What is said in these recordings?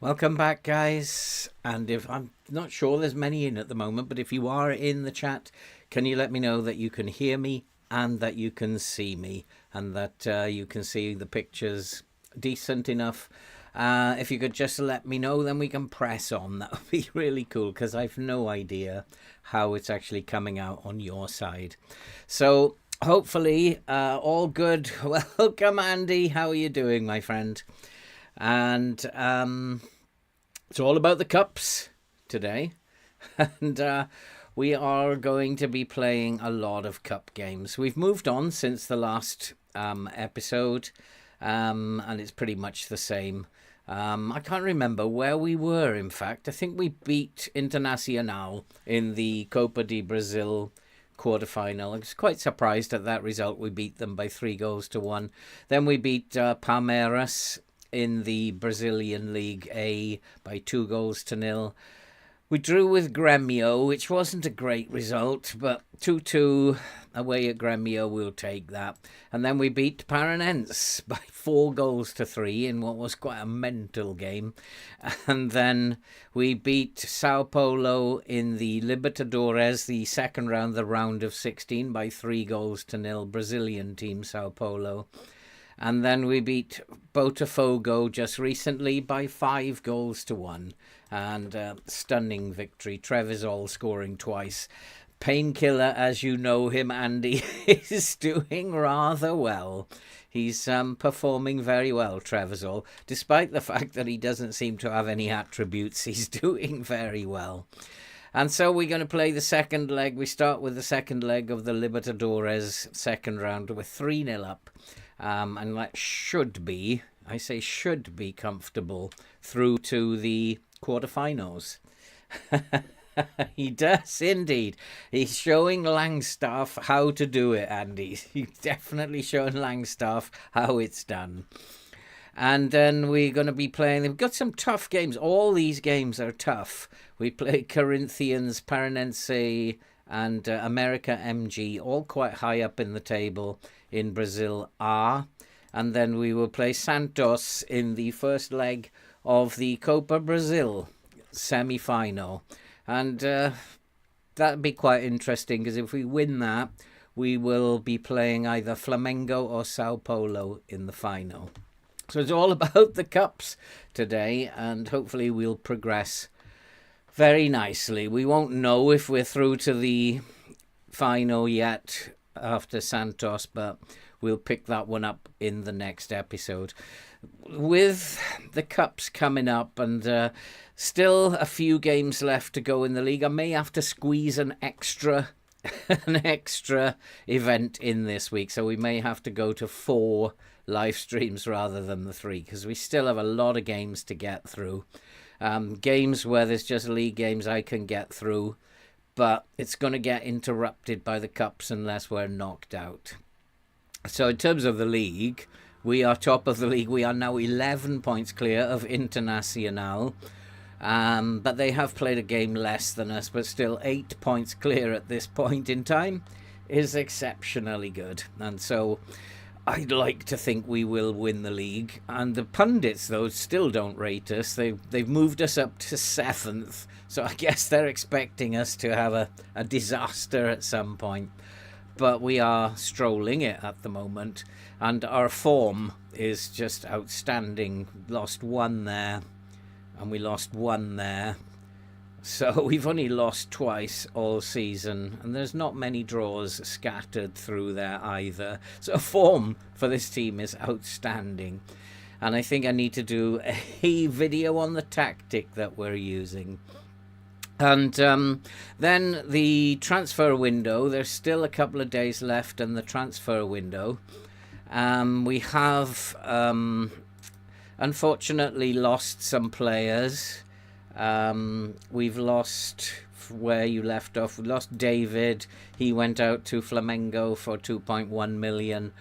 Welcome back, guys. And if I'm not sure there's many in at the moment, but if you are in the chat, can you let me know that you can hear me and that you can see me and that you can see the pictures decent enough? If you could just let me know, then we can press on. That would be really cool because I've no idea how it's actually coming out on your side. So hopefully all good. Welcome, Andy. How are you doing, my friend? And it's all about the cups today. And we are going to be playing a lot of cup games. We've moved on since the last episode, and it's pretty much the same. I can't remember where we were, in fact. I think we beat Internacional in the Copa de Brazil quarterfinal. I was quite surprised at that result. We beat them by 3-1. Then we beat Palmeiras in the Brazilian League A by 2-0. We drew with Grêmio, which wasn't a great result, but 2-2 away at Grêmio, we'll take that. And then we beat Paranense by 4-3 in what was quite a mental game. And then we beat Sao Paulo in the Libertadores, the second round, the round of 16, by 3-0, Brazilian team Sao Paulo. And then we beat Botafogo just recently by 5-1. And stunning victory. Trevisol scoring twice. Painkiller, as you know him, Andy, is doing rather well. He's performing very well, Trevisol. Despite the fact that he doesn't seem to have any attributes, he's doing very well. And so we're going to play the second leg. We start with the second leg of the Libertadores second round. We're 3-0 up. And that should be, I say should be, comfortable through to the quarterfinals. He does indeed. He's showing Langstaff how to do it, Andy. He's definitely showing Langstaff how it's done. And then we're going to be playing, we've got some tough games. All these games are tough. We play Corinthians, Paranense, and America MG, all quite high up in the table in Brazil A. And then we will play Santos in the first leg of the Copa Brazil semi-final. And that'd be quite interesting, because if we win that, we will be playing either Flamengo or Sao Paulo in the final. So it's all about the cups today, and hopefully we'll progress very nicely. We won't know if we're through to the final yet after Santos, but we'll pick that one up in the next episode. With the cups coming up and still a few games left to go in the league, I may have to squeeze an extra event in this week. So we may have to go to 4 live streams rather than the 3, because we still have a lot of games to get through. Games where there's just league games I can get through, but it's going to get interrupted by the cups unless we're knocked out. So in terms of the league, we are top of the league. We are now 11 points clear of Internacional, but they have played a game less than us, but still 8 points clear at this point in time is exceptionally good. And so I'd like to think we will win the league. And the pundits, though, still don't rate us. They've moved us up to 7th. So I guess they're expecting us to have a disaster at some point. But we are strolling it at the moment. And our form is just outstanding. Lost 1 there. And we lost 1 there. So we've only lost twice all season, and there's not many draws scattered through there either. So form for this team is outstanding. And I think I need to do a video on the tactic that we're using. And then the transfer window, there's still a couple of days left in the transfer window. We have unfortunately lost some players. We've lost where you left off. We lost David. He went out to Flamengo for 2.1 million.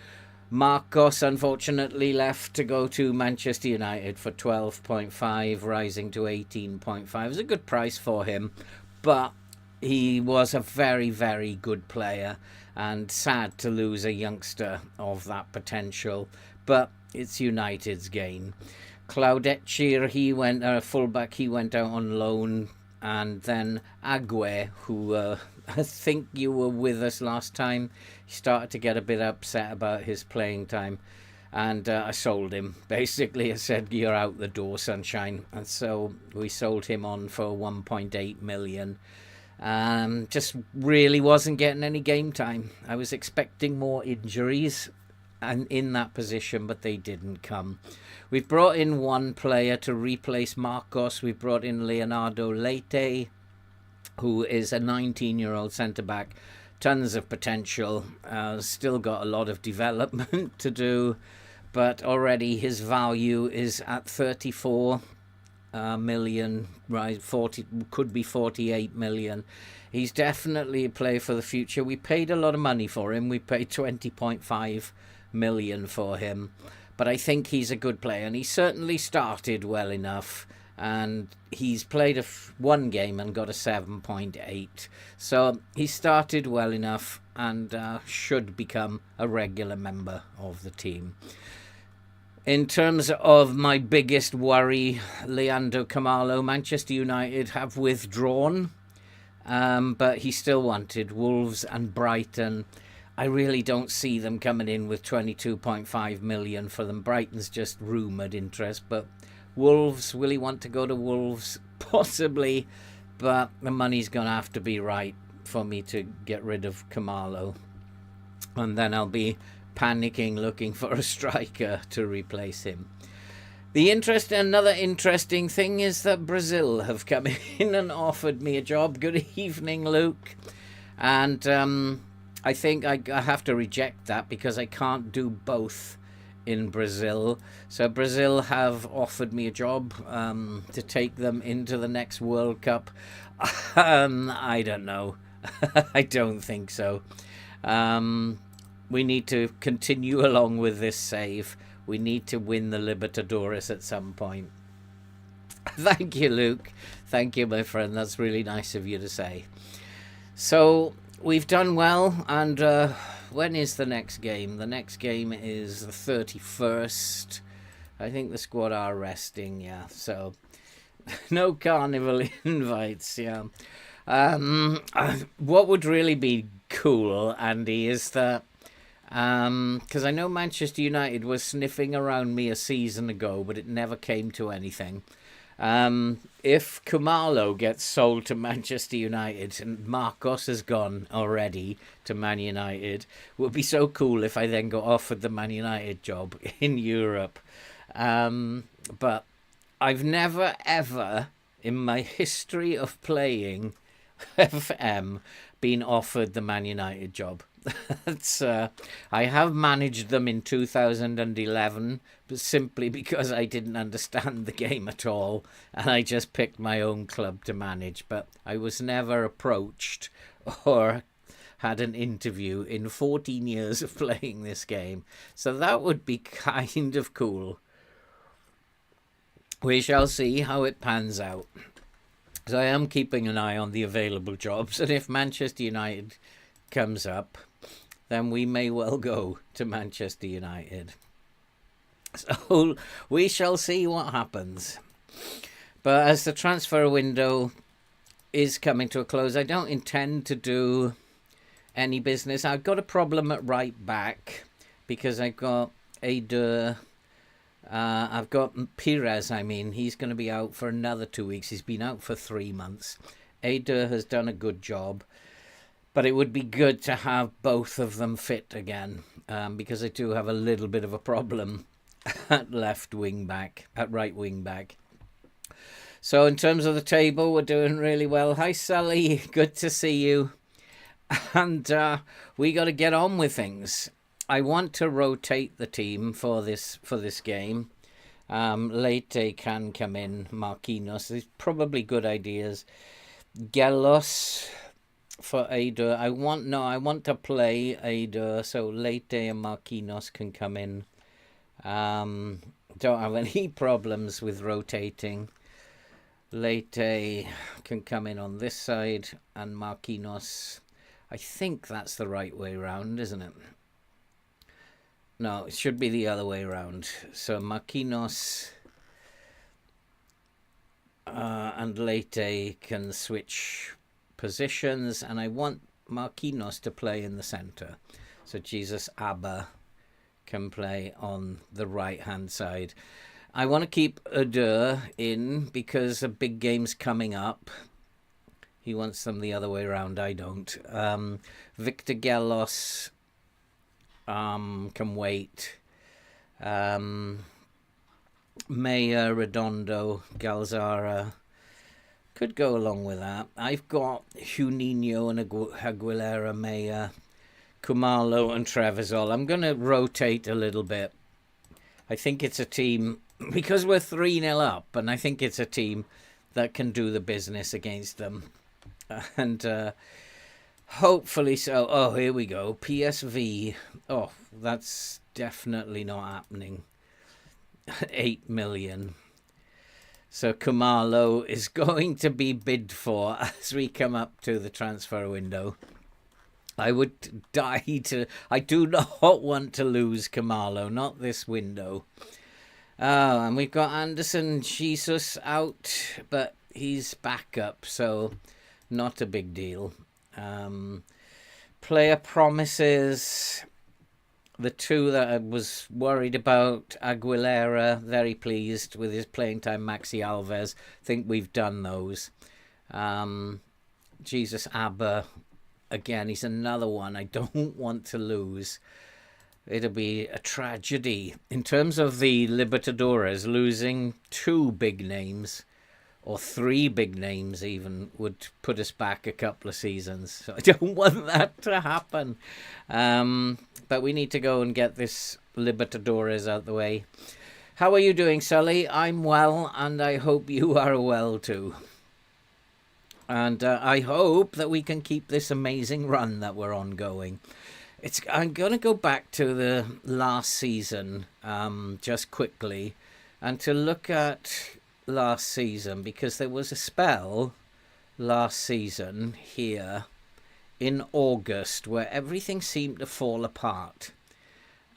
Marcos unfortunately left to go to Manchester United for 12.5, rising to 18.5. It was a good price for him, but he was a very, very good player, and sad to lose a youngster of that potential, but it's United's gain. Claudetschir, he went fullback. He went out on loan, and then Ague, who I think you were with us last time, he started to get a bit upset about his playing time, and I sold him. Basically, I said, "You're out the door, sunshine," and so we sold him on for 1.8 million. Just really wasn't getting any game time. I was expecting more injuries and in that position, but they didn't come. We've brought in one player to replace Marcos. We've brought in Leonardo Leite, who is a 19-year-old centre-back. Tons of potential. Still got a lot of development to do, but already his value is at 34 million, right? 40, could be 48 million. He's definitely a player for the future. We paid a lot of money for him. We paid 20.5 million for him, but I think he's a good player, and he certainly started well enough, and he's played one game and got a 7.8, so he started well enough and should become a regular member of the team. In terms of my biggest worry, Leandro Camalo, Manchester United have withdrawn, but he still wanted Wolves and Brighton. I really don't see them coming in with 22.5 million for them. Brighton's just rumoured interest, but Wolves, will he want to go to Wolves? Possibly, but the money's going to have to be right for me to get rid of Camalo. And then I'll be panicking looking for a striker to replace him. Another interesting thing is that Brazil have come in and offered me a job. Good evening, Luke. And I think I have to reject that because I can't do both in Brazil. So Brazil have offered me a job to take them into the next World Cup. I don't know. I don't think so. We need to continue along with this save. We need to win the Libertadores at some point. Thank you, Luke. Thank you, my friend. That's really nice of you to say. So we've done well, and when is the next game? The next game is the 31st. I think the squad are resting, yeah. So no carnival invites, yeah. What would really be cool, Andy, is that because I know Manchester United was sniffing around me a season ago, but it never came to anything. If Kumalo gets sold to Manchester United and Marcos has gone already to Man United, it would be so cool if I then got offered the Man United job in Europe. But I've never, ever in my history of playing FM been offered the Man United job. I have managed them in 2011, but simply because I didn't understand the game at all, and I just picked my own club to manage. But I was never approached or had an interview in 14 years of playing this game. So that would be kind of cool. We shall see how it pans out. So I am keeping an eye on the available jobs, and if Manchester United comes up, then we may well go to Manchester United. So we shall see what happens. But as the transfer window is coming to a close, I don't intend to do any business. I've got a problem at right back because I've got I've got Pires, he's going to be out for another 2 weeks. He's been out for 3 months. Eder has done a good job. But it would be good to have both of them fit again, because I do have a little bit of a problem at right wing back. So in terms of the table, we're doing really well. Hi, Sally. Good to see you. And we got to get on with things. I want to rotate the team for this game. Leite can come in. Marquinhos. There's probably good ideas. Gelos for Eder. I want to play Eder, so Leite and Marquinhos can come in. Don't have any problems with rotating. Leite can come in on this side, and Marquinhos, I think that's the right way round, isn't it? No, it should be the other way round. So Marquinhos and Leite can switch positions, and I want Marquinhos to play in the centre, so Jesus Abba can play on the right-hand side. I want to keep Udur in because a big game's coming up. He wants them the other way around. I don't. Victor Gelos can wait. Maya, Redondo, Galzara could go along with that. I've got Juninho and Aguilera, Maya, Kumalo and Trevisol. I'm going to rotate a little bit. I think it's a team, because we're 3-0 up, and I think it's a team that can do the business against them. And hopefully so. Oh, here we go. PSV. Oh, that's definitely not happening. 8 million. So Kumalo is going to be bid for as we come up to the transfer window. I would die to... I do not want to lose Kumalo, not this window. Oh, and we've got Anderson Jesus out, but he's back up, so not a big deal. Player promises... The two that I was worried about, Aguilera, very pleased with his playing time. Maxi Alves, think we've done those. Jesus Abba, again, he's another one I don't want to lose. It'll be a tragedy. In terms of the Libertadores, losing 2 big names, or 3 big names even, would put us back a couple of seasons. So I don't want that to happen. But we need to go and get this Libertadores out the way. How are you doing, Sully? I'm well, and I hope you are well too. And I hope that we can keep this amazing run that we're on going. I'm going to go back to the last season just quickly and to look at last season, because there was a spell last season here in August where everything seemed to fall apart,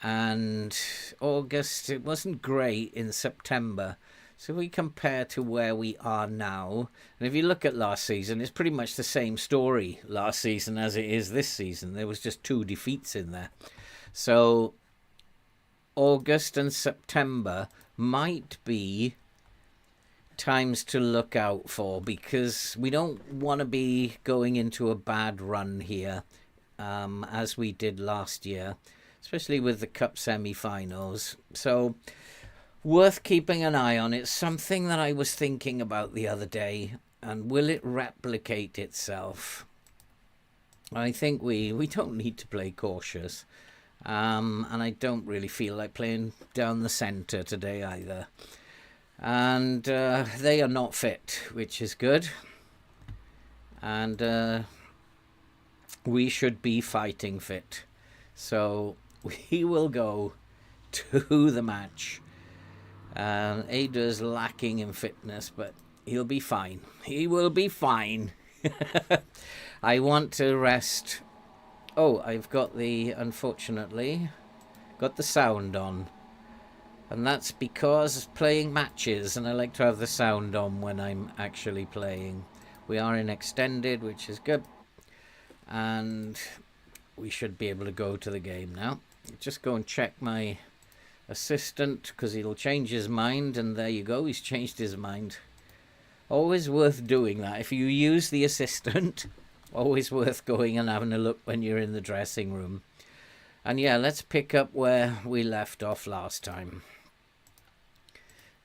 and August, it wasn't great in September. So we compare to where we are now, and if you look at last season, it's pretty much the same story last season as it is this season. There was just 2 defeats in there. So August and September might be times to look out for, because we don't want to be going into a bad run here as we did last year, especially with the cup semi-finals. So worth keeping an eye on. It's something that I was thinking about the other day, and will it replicate itself? I think we don't need to play cautious, and I don't really feel like playing down the centre today either. And they are not fit, which is good. And we should be fighting fit. So we will go to the match. Ada's lacking in fitness, but he'll be fine. He will be fine. I want to rest. Oh, I've got unfortunately, got the sound on. And that's because playing matches, and I like to have the sound on when I'm actually playing. We are in extended, which is good. And we should be able to go to the game now. Just go and check my assistant, because he'll change his mind, and there you go, he's changed his mind. Always worth doing that. If you use the assistant, always worth going and having a look when you're in the dressing room. And yeah, let's pick up where we left off last time,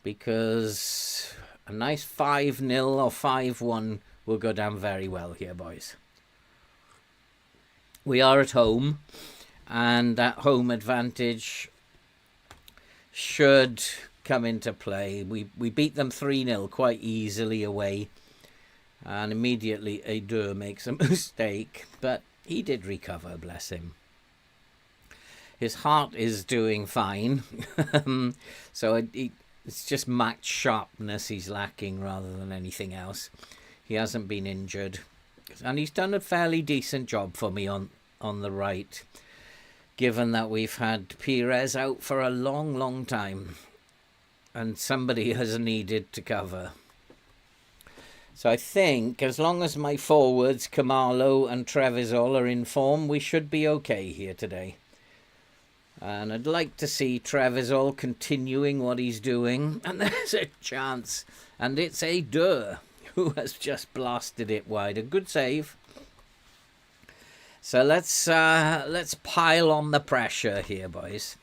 because a nice 5-0 or 5-1 will go down very well here, boys. We are at home, and that home advantage should come into play. We beat them 3-0 quite easily away, and immediately Eder makes a mistake, but he did recover, bless him. His heart is doing fine, so it's just match sharpness he's lacking rather than anything else. He hasn't been injured, and he's done a fairly decent job for me on the right, given that we've had Pires out for a long time, and somebody has needed to cover. So I think as long as my forwards, Kamalo and Trevisol, are in form, we should be okay here today. And I'd like to see Trevisol continuing what he's doing. And there's a chance. And it's a Dur who has just blasted it wide. A good save. So let's pile on the pressure here, boys.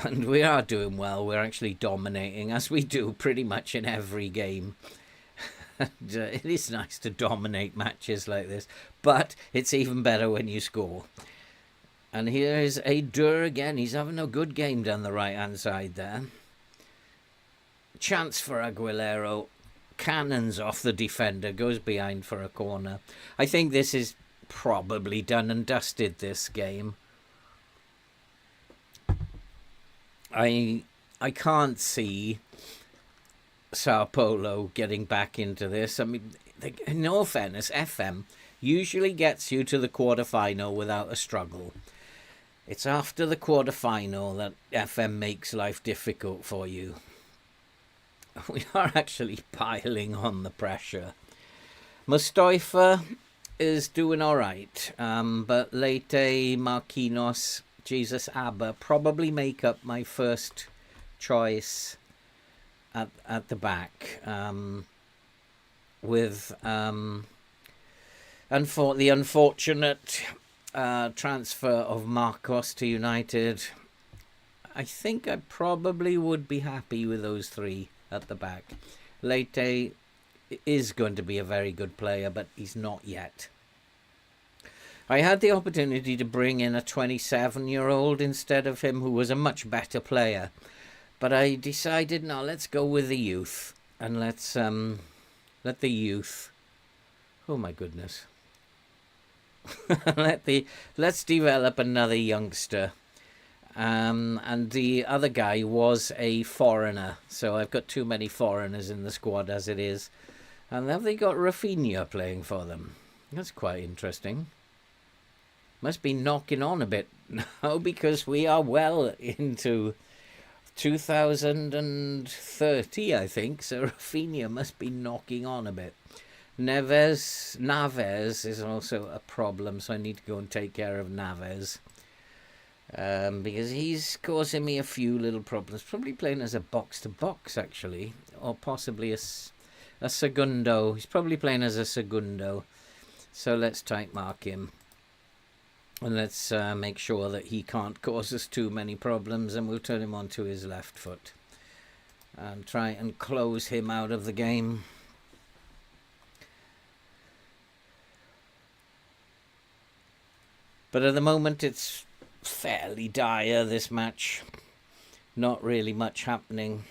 And we are doing well. We're actually dominating, as we do pretty much in every game. And, it is nice to dominate matches like this, but it's even better when you score. And here is a Dur again. He's having a good game down the right-hand side there. Chance for Aguilera. Cannons off the defender. Goes behind for a corner. I think this is probably done and dusted, this game. I can't see Sao Paulo getting back into this. I mean, in all fairness, FM usually gets you to the quarterfinal without a struggle. It's after the quarterfinal that FM makes life difficult for you. We are actually piling on the pressure. Mustafa is doing all right, but Leite, Marquinhos, Jesus Abba probably make up my first choice at the back, with the unfortunate transfer of Marcos to United. I think I probably would be happy with those three at the back. Leite is going to be a very good player, but he's not yet. I had the opportunity to bring in a 27-year-old instead of him, who was a much better player. But I decided, no, let's go with the youth. And let's let the youth... Oh, my goodness. Let's develop another youngster. And the other guy was a foreigner. So I've got too many foreigners in the squad as it is. And have they got Rafinha playing for them? That's quite interesting. Must be knocking on a bit now, because we are well into 2030, I think. So Rafinha must be knocking on a bit. Naves is also a problem, so I need to go and take care of Naves. Because he's causing me a few little problems. Probably playing as a box-to-box, actually. Or possibly a segundo. He's probably playing as a segundo. So let's type mark him. And let's make sure that he can't cause us too many problems. And we'll turn him onto his left foot. And try and close him out of the game. But at the moment it's fairly dire, this match. Not really much happening.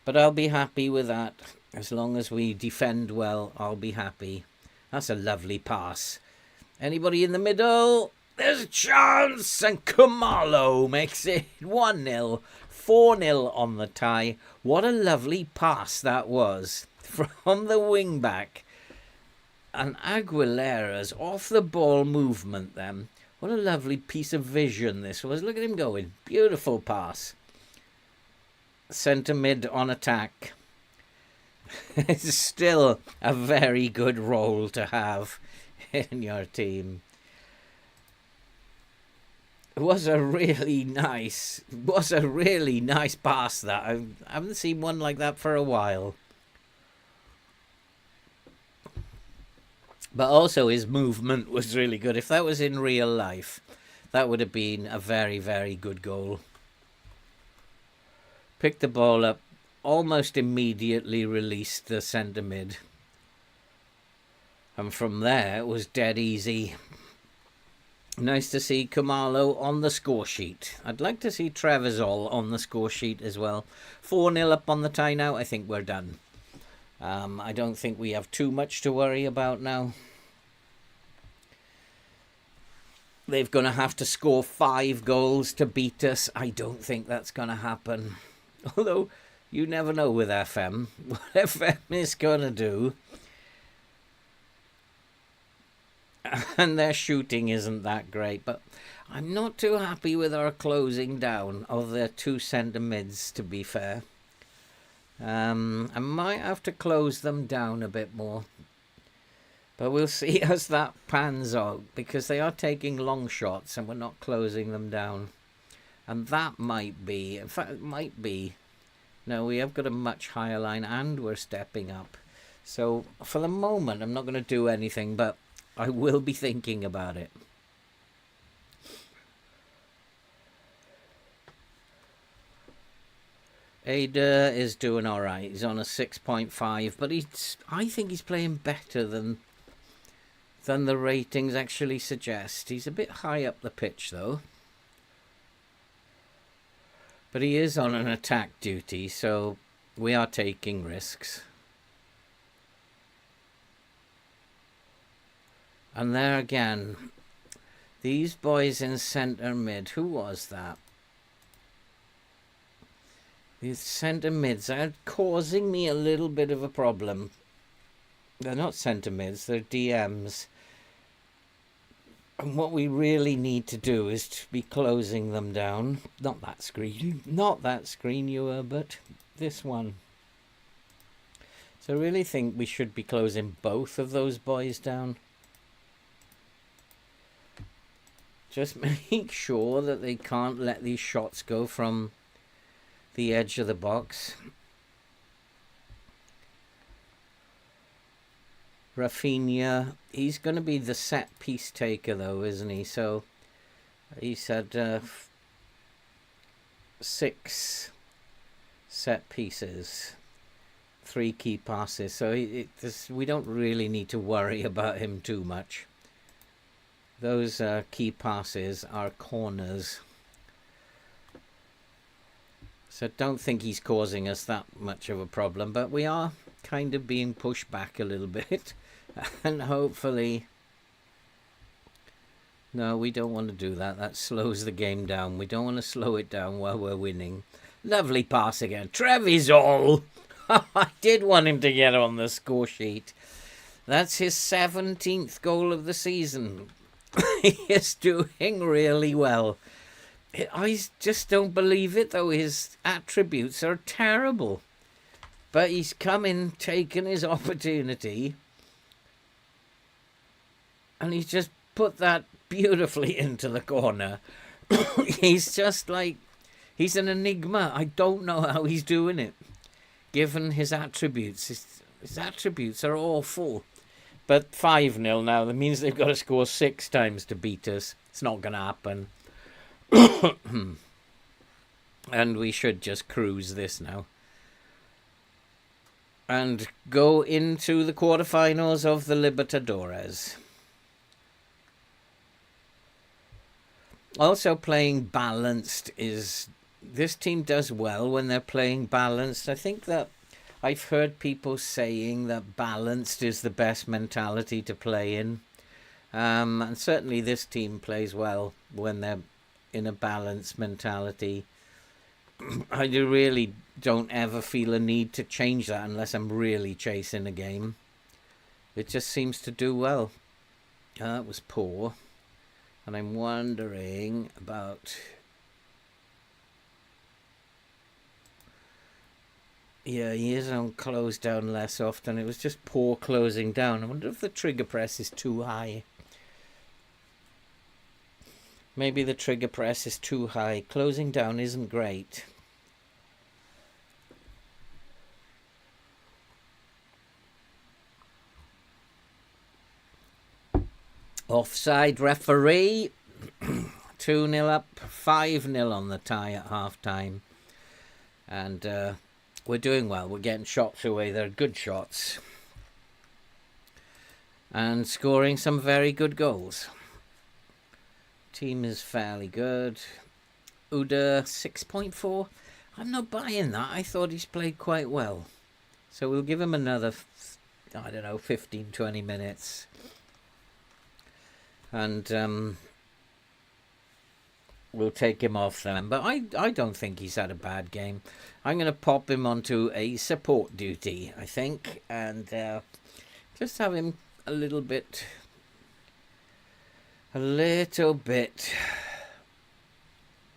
But I'll be happy with that. As long as we defend well, I'll be happy. That's a lovely pass. Anybody in the middle? There's a chance! And Kamalo makes it 1-0. 4-0 on the tie. What a lovely pass that was. From the wing-back. And Aguilera's off-the-ball movement then. What a lovely piece of vision this was. Look at him going. Beautiful pass. Centre mid on attack. It's still a very good role to have in your team. It was a really nice pass that. I haven't seen one like that for a while. But also his movement was really good. If that was in real life, that would have been a very, very good goal. Picked the ball up, almost immediately released the centre mid. And from there, it was dead easy. Nice to see Kamalo on the score sheet. I'd like to see Trevisol on the score sheet as well. 4-0 up on the tie now. I think we're done. I don't think we have too much to worry about now. They're going to have to score 5 goals to beat us. I don't think that's going to happen. Although, you never know with FM. What FM is going to do. And their shooting isn't that great. But I'm not too happy with our closing down of their 2 centre mids, to be fair. I might have to close them down a bit more. But we'll see as that pans out, because they are taking long shots and we're not closing them down. And that might be, in fact, it might be. No, we have got a much higher line and we're stepping up. So for the moment, I'm not going to do anything, but I will be thinking about it. Ada is doing all right. He's on a 6.5, but I think he's playing better than the ratings actually suggest. He's a bit high up the pitch, though. But he is on an attack duty, so we are taking risks. And there again, these boys in centre mid. Who was that? These centre mids are causing me a little bit of a problem. They're not centre mids, they're DMs. And what we really need to do is to be closing them down. Not that screen. Not that screen, but this one. So I really think we should be closing both of those boys down. Just make sure that they can't let these shots go from the edge of the box. Rafinha, he's going to be the set piece taker though, isn't he? So he's had 6 set pieces, 3 key passes. So we don't really need to worry about him too much. Those key passes are corners. So I don't think he's causing us that much of a problem, but we are kind of being pushed back a little bit. And hopefully... No, we don't want to do that. That slows the game down. We don't want to slow it down while we're winning. Lovely pass again. Trevisol! I did want him to get on the score sheet. That's his 17th goal of the season. He is doing really well. I just don't believe it, though. His attributes are terrible. But he's come in, taken his opportunity, and he's just put that beautifully into the corner. He's just like, he's an enigma. I don't know how he's doing it, given his attributes. His attributes are awful. But 5-0 now, that means they've got to score 6 times to beat us. It's not going to happen. And we should just cruise this now. And go into the quarterfinals of the Libertadores. Also playing balanced is... This team does well when they're playing balanced. I think that I've heard people saying that balanced is the best mentality to play in. And certainly this team plays well when they're in a balanced mentality. I really don't ever feel a need to change that unless I'm really chasing a game. It just seems to do well. That was poor. And I'm wondering about... Yeah, he is on close down less often. It was just poor closing down. I wonder if the trigger press is too high. Maybe the trigger press is too high. Closing down isn't great. Offside referee. 2-0 up, 5-0 on the tie at half-time. And we're doing well. We're getting shots away. They're good shots. And scoring some very good goals. Team is fairly good. Uda 6.4. I'm not buying that. I thought he's played quite well. So we'll give him another, I don't know, 15, 20 minutes. And we'll take him off then. But I don't think he's had a bad game. I'm going to pop him onto a support duty, I think. And just have him a little bit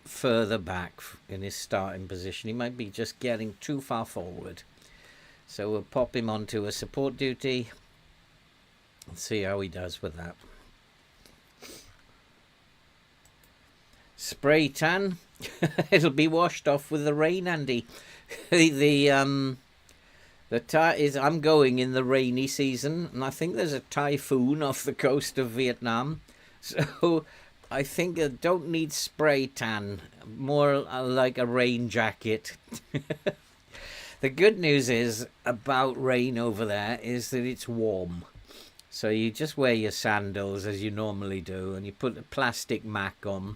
further back in his starting position. He might be just getting too far forward. So we'll pop him onto a support duty and see how he does with that. Spray tan. It'll be washed off with the rain, Andy. I'm going in the rainy season, and I think there's a typhoon off the coast of Vietnam. So I think I don't need spray tan, more like a rain jacket. The good news is about rain over there is that it's warm. So you just wear your sandals as you normally do, and you put a plastic mac on,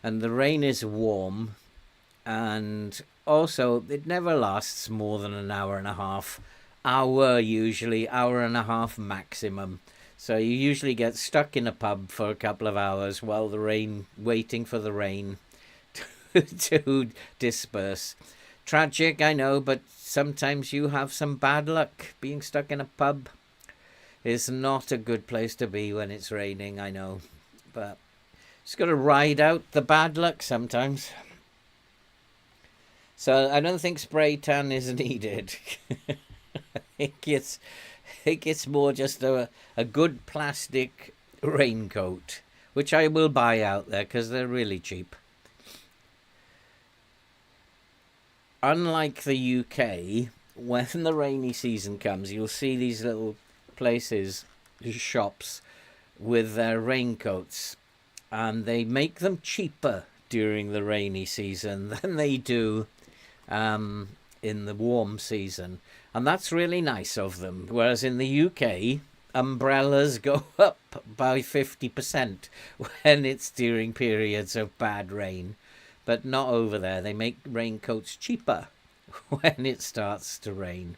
and the rain is warm, and also it never lasts more than an hour and a half. Usually hour and a half maximum. So you usually get stuck in a pub for a couple of hours while waiting for the rain to disperse. Tragic, I know, but sometimes you have some bad luck. Being stuck in a pub is not a good place to be when it's raining, I know. But just got to ride out the bad luck sometimes. So I don't think spray tan is needed. I think it's more just a good plastic raincoat, which I will buy out there because they're really cheap. Unlike the UK, when the rainy season comes, you'll see these little places, shops, with their raincoats, and they make them cheaper during the rainy season than they do in the warm season. And that's really nice of them. Whereas in the UK, umbrellas go up by 50% when it's during periods of bad rain. But not over there. They make raincoats cheaper when it starts to rain.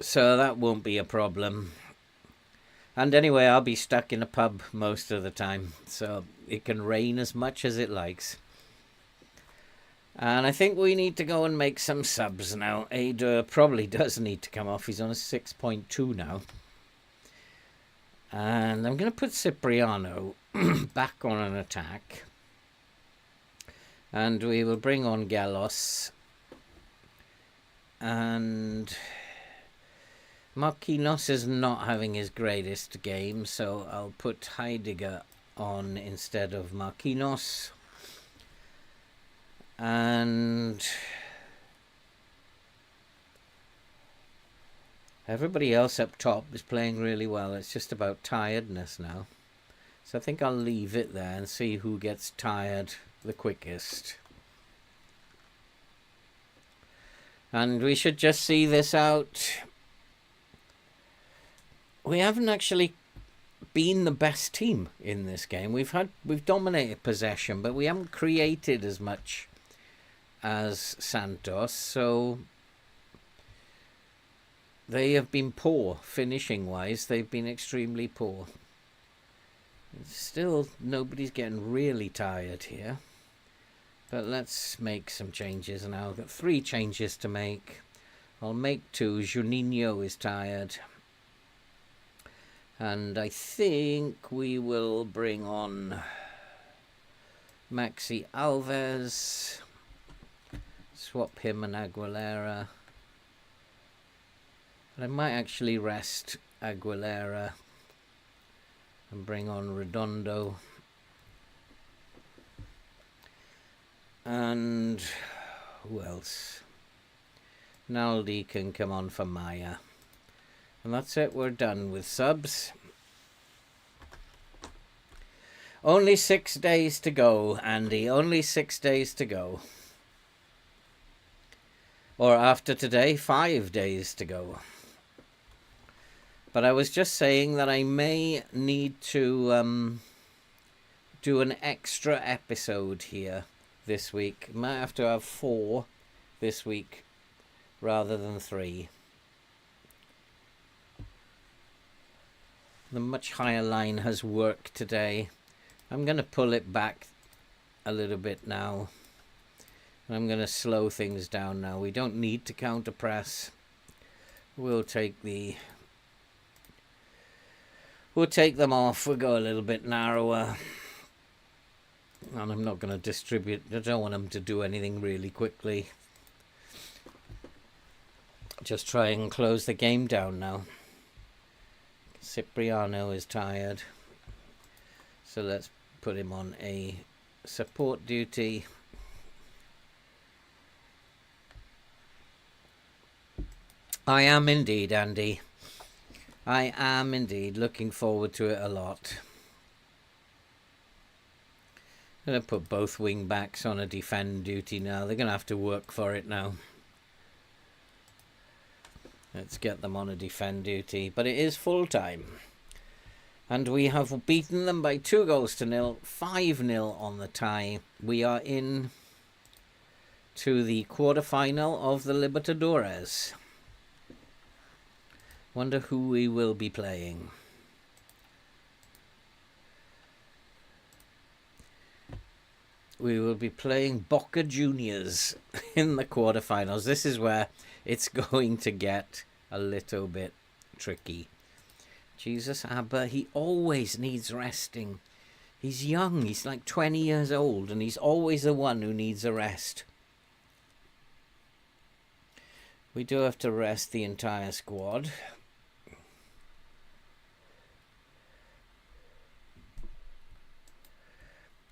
So that won't be a problem. And anyway, I'll be stuck in a pub most of the time. So it can rain as much as it likes. And I think we need to go and make some subs now. Ada probably does need to come off. He's on a 6.2 now. And I'm going to put Cipriano back on an attack. And we will bring on Gallos. And Marquinhos is not having his greatest game, so I'll put Heidegger on instead of Marquinhos. And everybody else up top is playing really well. It's just about tiredness now. So I think I'll leave it there and see who gets tired the quickest. And we should just see this out. We haven't actually been the best team in this game. We've dominated possession, but we haven't created as much as Santos, so they have been poor finishing wise. They've been extremely poor. Still, nobody's getting really tired here, but let's make some changes now. I've got 3 changes to make. I'll make 2. Juninho is tired, and I think we will bring on Maxi Alves. Swap him and Aguilera. But I might actually rest Aguilera and bring on Redondo. And who else? Naldi can come on for Maya. And that's it, we're done with subs. Only 6 days to go, Andy. Only 6 days to go. Or after today, 5 days to go. But I was just saying that I may need to do an extra episode here this week. Might have to have 4 this week rather than 3. The much higher line has worked today. I'm going to pull it back a little bit now. I'm going to slow things down now. We don't need to counter press. We'll take the We'll take them off. We'll go a little bit narrower. And I'm not going to distribute. I don't want them to do anything really quickly. Just try and close the game down now. Cipriano is tired. So let's put him on a support duty. I am indeed, Andy. I am indeed looking forward to it a lot. I'm going to put both wing backs on a defend duty now. They're going to have to work for it now. Let's get them on a defend duty. But it is full time. And we have beaten them by 2-0, 5-0 on the tie. We are in to the quarterfinal of the Libertadores. Wonder who we will be playing. We will be playing Boca Juniors in the quarterfinals. This is where it's going to get a little bit tricky. Jesus Abba, he always needs resting. He's young, he's like 20 years old, and he's always the one who needs a rest. We do have to rest the entire squad.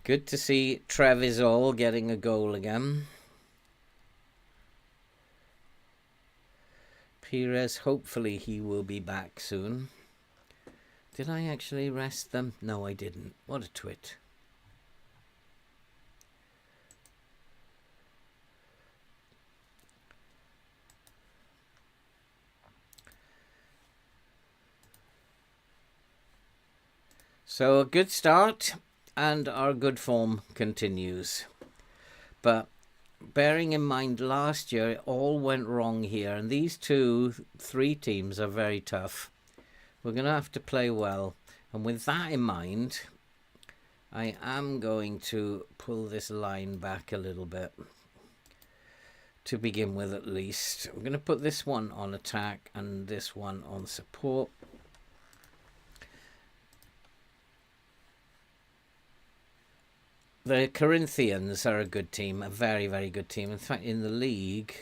Good to see Trevisol getting a goal again. Pires, hopefully he will be back soon. Did I actually rest them? No, I didn't. What a twit. So a good start. And our good form continues. But bearing in mind last year, it all went wrong here. And these 3 teams are very tough. We're going to have to play well. And with that in mind, I am going to pull this line back a little bit. To begin with, at least. I'm going to put this one on attack and this one on support. The Corinthians are a good team, a very, very good team. In fact, in the league,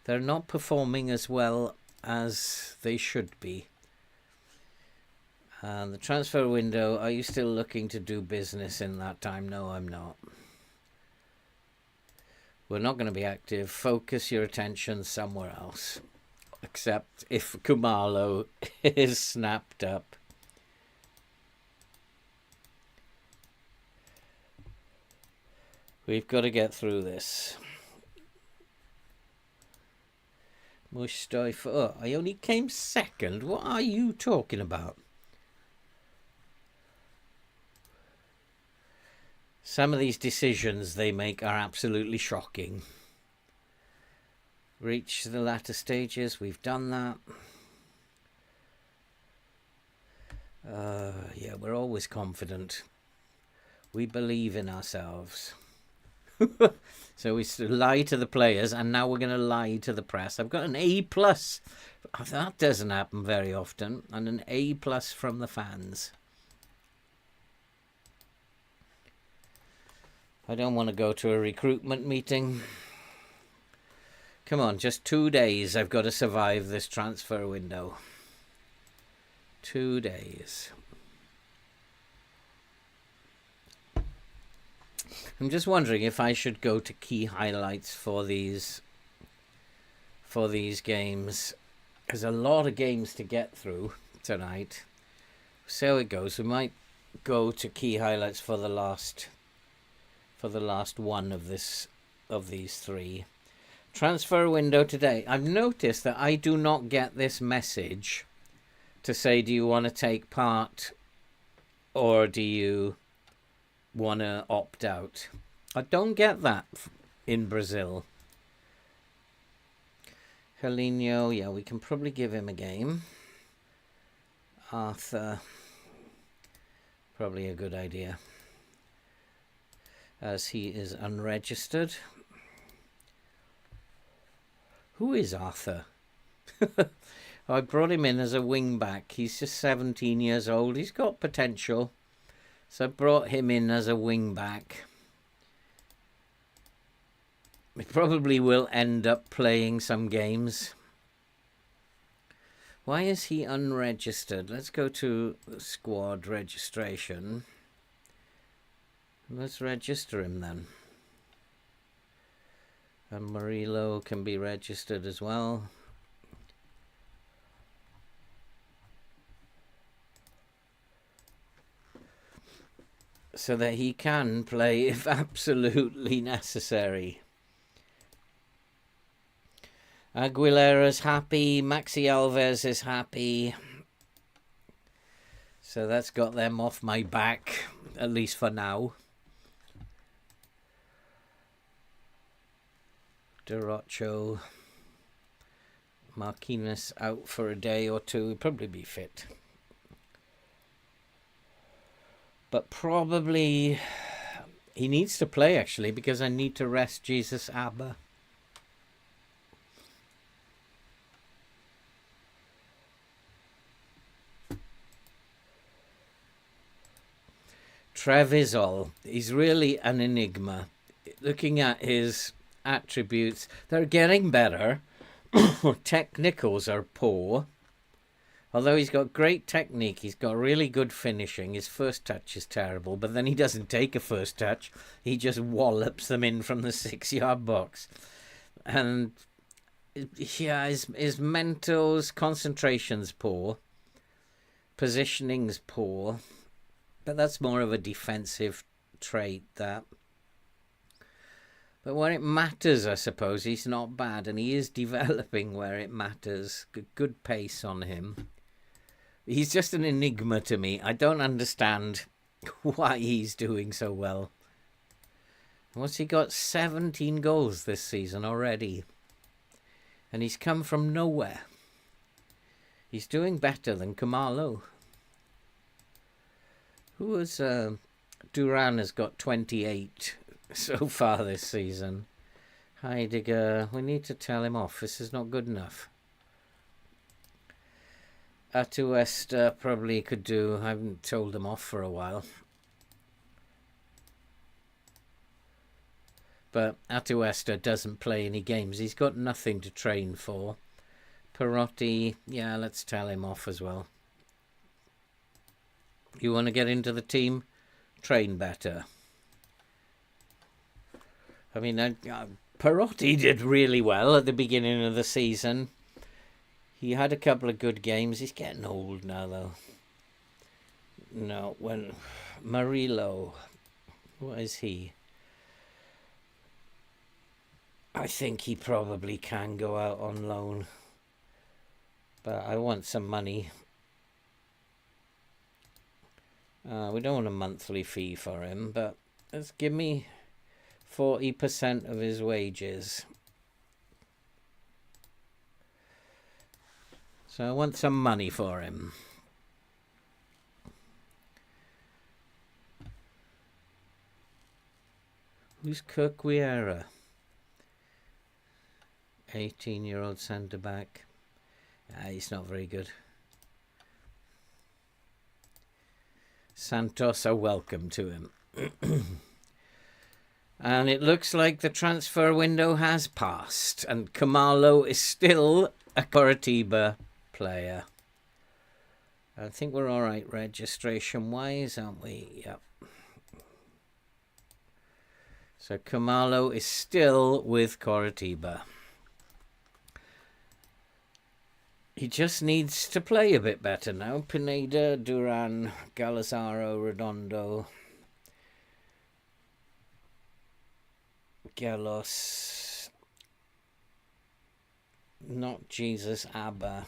they're not performing as well as they should be. And the transfer window, are you still looking to do business in that time? No, I'm not. We're not going to be active. Focus your attention somewhere else. Except if Kumalo is snapped up. We've got to get through this. Mustafa, oh, I only came second. What are you talking about? Some of these decisions they make are absolutely shocking. Reach the latter stages. We've done that. Yeah, we're always confident. We believe in ourselves. So we lie to the players, and now we're going to lie to the press. I've got an A+. That doesn't happen very often. And an A+ from the fans. I don't want to go to a recruitment meeting. Come on, just 2 days. I've got to survive this transfer window. 2 days. I'm just wondering if I should go to key highlights for these games. There's a lot of games to get through tonight. See how it goes. We might go to key highlights for the last one of these 3. Transfer window today. I've noticed that I do not get this message to say, do you want to take part or do you want to opt out? I don't get that in Brazil. Helinho, yeah, we can probably give him a game. Arthur, probably a good idea, as he is unregistered. Who is Arthur? I brought him in as a wing back. He's just 17 years old. He's got potential. So I brought him in as a wing back. He probably will end up playing some games. Why is he unregistered? Let's go to the squad registration. Let's register him then. And Murillo can be registered as well. So that he can play if absolutely necessary. Aguilera's happy. Maxi Alves is happy. So that's got them off my back, at least for now. Dorocho. Marquinhos out for a day or two. He'll probably be fit. But probably he needs to play, actually, because I need to rest Jesus Abba. Trevisol, he's really an enigma. Looking at his attributes, they're getting better. Technicals are poor. Although he's got great technique, he's got really good finishing. His first touch is terrible, but then he doesn't take a first touch. He just wallops them in from the 6-yard box. And yeah, his mentals, concentration's poor. Positioning's poor. But that's more of a defensive trait, that. But where it matters, I suppose, he's not bad. And he is developing where it matters. Good pace on him. He's just an enigma to me. I don't understand why he's doing so well. What's he got? 17 goals this season already. And he's come from nowhere. He's doing better than Kamalo. Who was... Duran has got 28 so far this season. Heidegger, we need to tell him off. This is not good enough. Atuesta probably could do. I haven't told him off for a while. But Atuesta doesn't play any games. He's got nothing to train for. Perotti, yeah, let's tell him off as well. You want to get into the team? Train better. I mean, Perotti did really well at the beginning of the season. He had a couple of good games. He's getting old now, though. No, when Murillo, what is he? I think he probably can go out on loan. But I want some money. We don't want a monthly fee for him, but let's give me 40% of his wages. So I want some money for him. Who's Kirkwiera? 18-year-old centre-back. He's not very good. Santos are welcome to him. And it looks like the transfer window has passed. And Kamalo is still a Coritiba player. I think we're all right registration-wise, aren't we? Yep. So Kamalo is still with Coritiba. He just needs to play a bit better now. Pineda, Duran, Galazaro, Redondo, Galos, not Jesus Abba.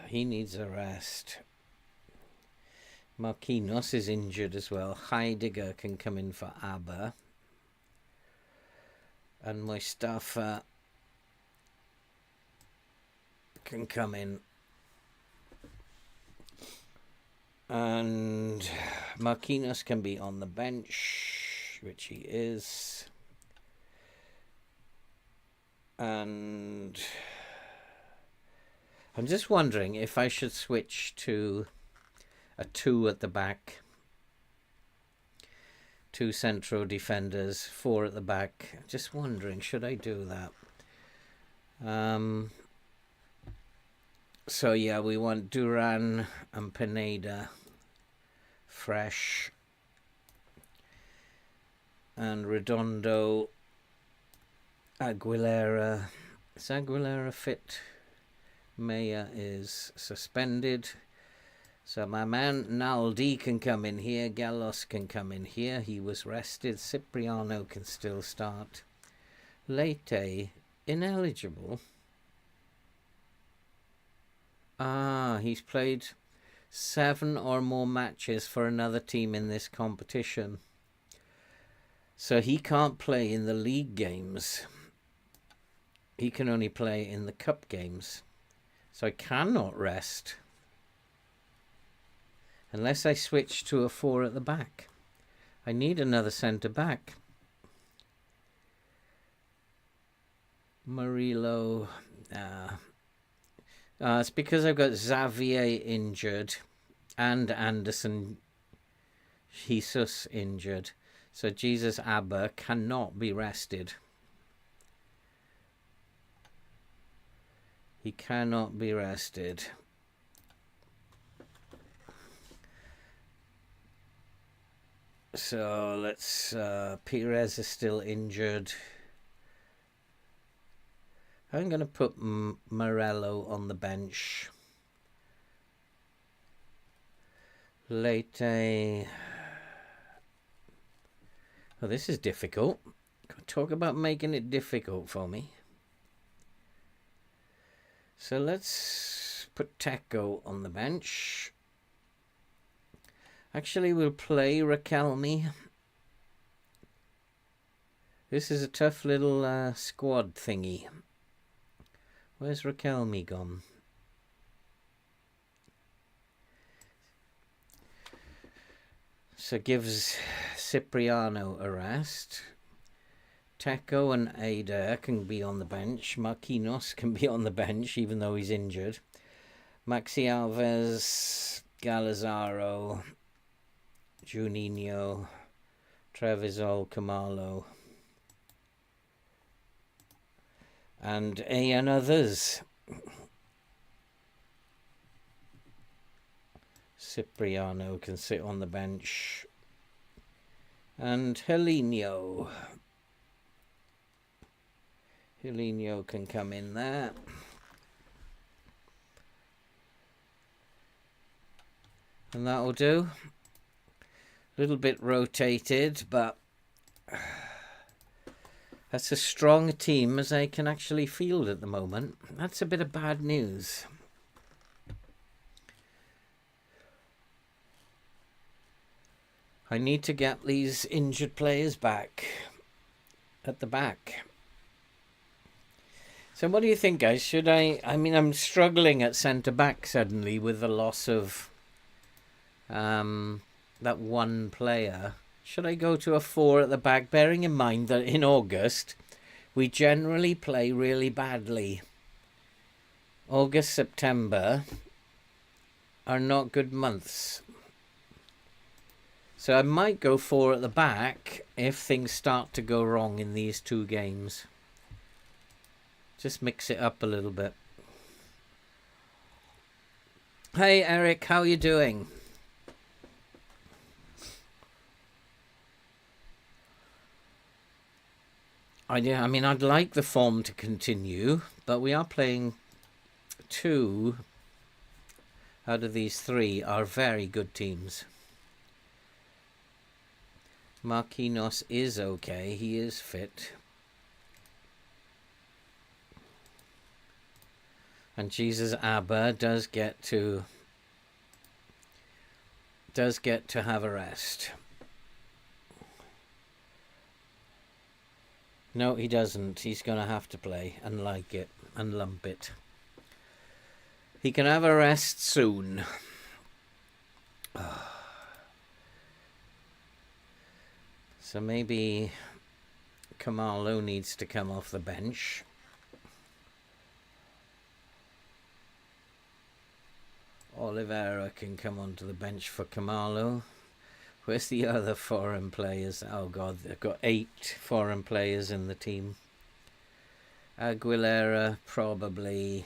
He needs a rest. Marquinhos is injured as well. Heidegger can come in for Abba. And Mustafa can come in. And Marquinhos can be on the bench, which he is. And I'm just wondering if I should switch to a 2 at the back. 2 central defenders, 4 at the back. Just wondering, should I do that? So yeah, we want Duran and Pineda fresh. And Redondo, Aguilera. Is Aguilera fit? Maya is suspended. So my man Naldi can come in here. Gallos can come in here. He was rested. Cipriano can still start. Leite, ineligible. He's played 7 or more matches for another team in this competition. So he can't play in the league games. He can only play in the cup games. So I cannot rest unless I switch to a 4 at the back. I need another centre back. Murillo. It's because I've got Xavier injured and Anderson Jesus injured. So Jesus Abba cannot be rested. He cannot be rested. So let's... Perez is still injured. I'm going to put Morello on the bench. Leite... Oh, this is difficult. Talk about making it difficult for me. So let's put Teco on the bench. Actually, we'll play Raquelme. This is a tough little squad thingy. Where's Raquelme gone? So gives Cipriano a rest. Teco and Ada can be on the bench. Marquinhos can be on the bench, even though he's injured. Maxi Alves, Galazaro, Juninho, Trevisol, Camalo, and others. Cipriano can sit on the bench. And Helinho. Helinho can come in there. And that'll do. A little bit rotated, but that's as strong a team as I can actually field at the moment. That's a bit of bad news. I need to get these injured players back at the back. So what do you think, guys? Should I mean, I'm struggling at centre-back suddenly with the loss of that one player. Should I go to a 4 at the back, bearing in mind that in August we generally play really badly? August, September are not good months. So I might go 4 at the back if things start to go wrong in these 2 games. Just mix it up a little bit. Hey Eric, how are you doing? I mean, I'd like the form to continue, but we are playing 2 out of these 3 are very good teams. Marquinhos is okay. He is fit. And Jesus Abba does get to have a rest. No, he doesn't. He's going to have to play and like it and lump it. He can have a rest soon. So maybe Camalo needs to come off the bench. Oliveira can come onto the bench for Kamalo. Where's the other foreign players? Oh God, they've got 8 foreign players in the team. Aguilera probably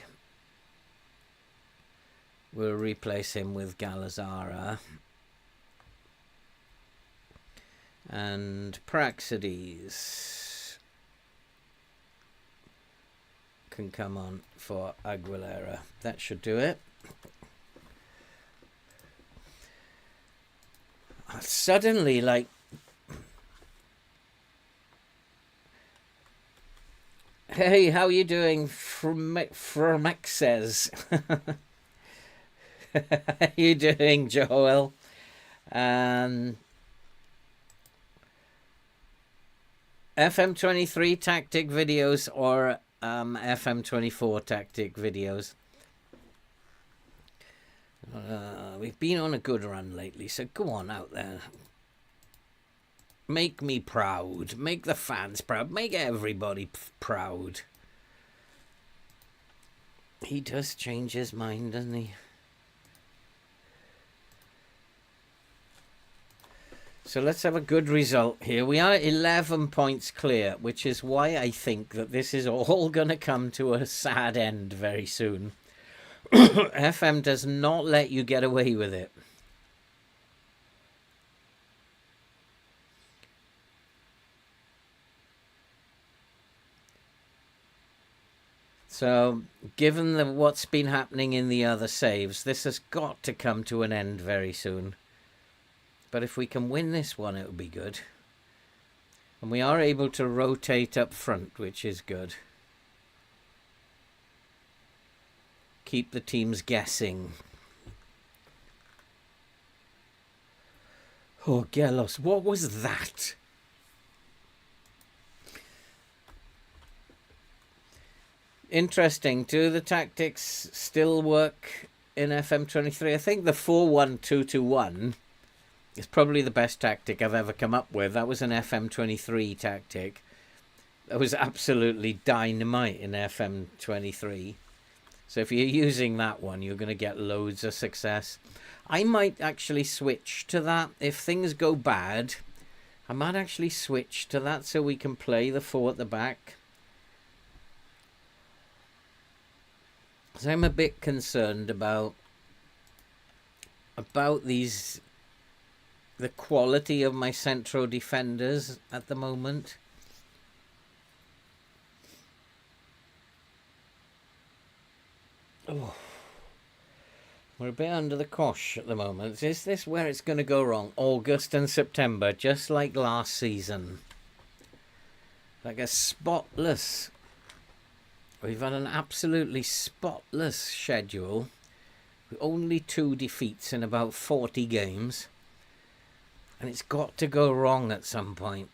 will replace him with Galazara. And Praxedes can come on for Aguilera. That should do it. Suddenly, like, hey, how are you doing, Fromexes? How you doing, Joel? FM23 tactic videos or FM24 tactic videos? We've been on a good run lately, so go on out there. Make me proud. Make the fans proud. Make everybody proud. He does change his mind, doesn't he? So let's have a good result here. We are 11 points clear, which is why I think that this is all going to come to a sad end very soon. FM does not let you get away with it. So, given what's been happening in the other saves, this has got to come to an end very soon. But if we can win this one, it would be good. And we are able to rotate up front, which is good. Keep the teams guessing. Oh, Gelos, what was that? Interesting. Do the tactics still work in FM23? I think the 4-1-2-2-1 is probably the best tactic I've ever come up with. That was an FM23 tactic. That was absolutely dynamite in FM23. So if you're using that one, you're going to get loads of success. I might actually switch to that. If things go bad, I might actually switch to that so we can play the 4 at the back. Because I'm a bit concerned about the quality of my central defenders at the moment. Oh, we're a bit under the cosh at the moment. Is this where it's going to go wrong? August and September, just like last season. Like a spotless... We've had an absolutely spotless schedule. With only 2 defeats in about 40 games. And it's got to go wrong at some point.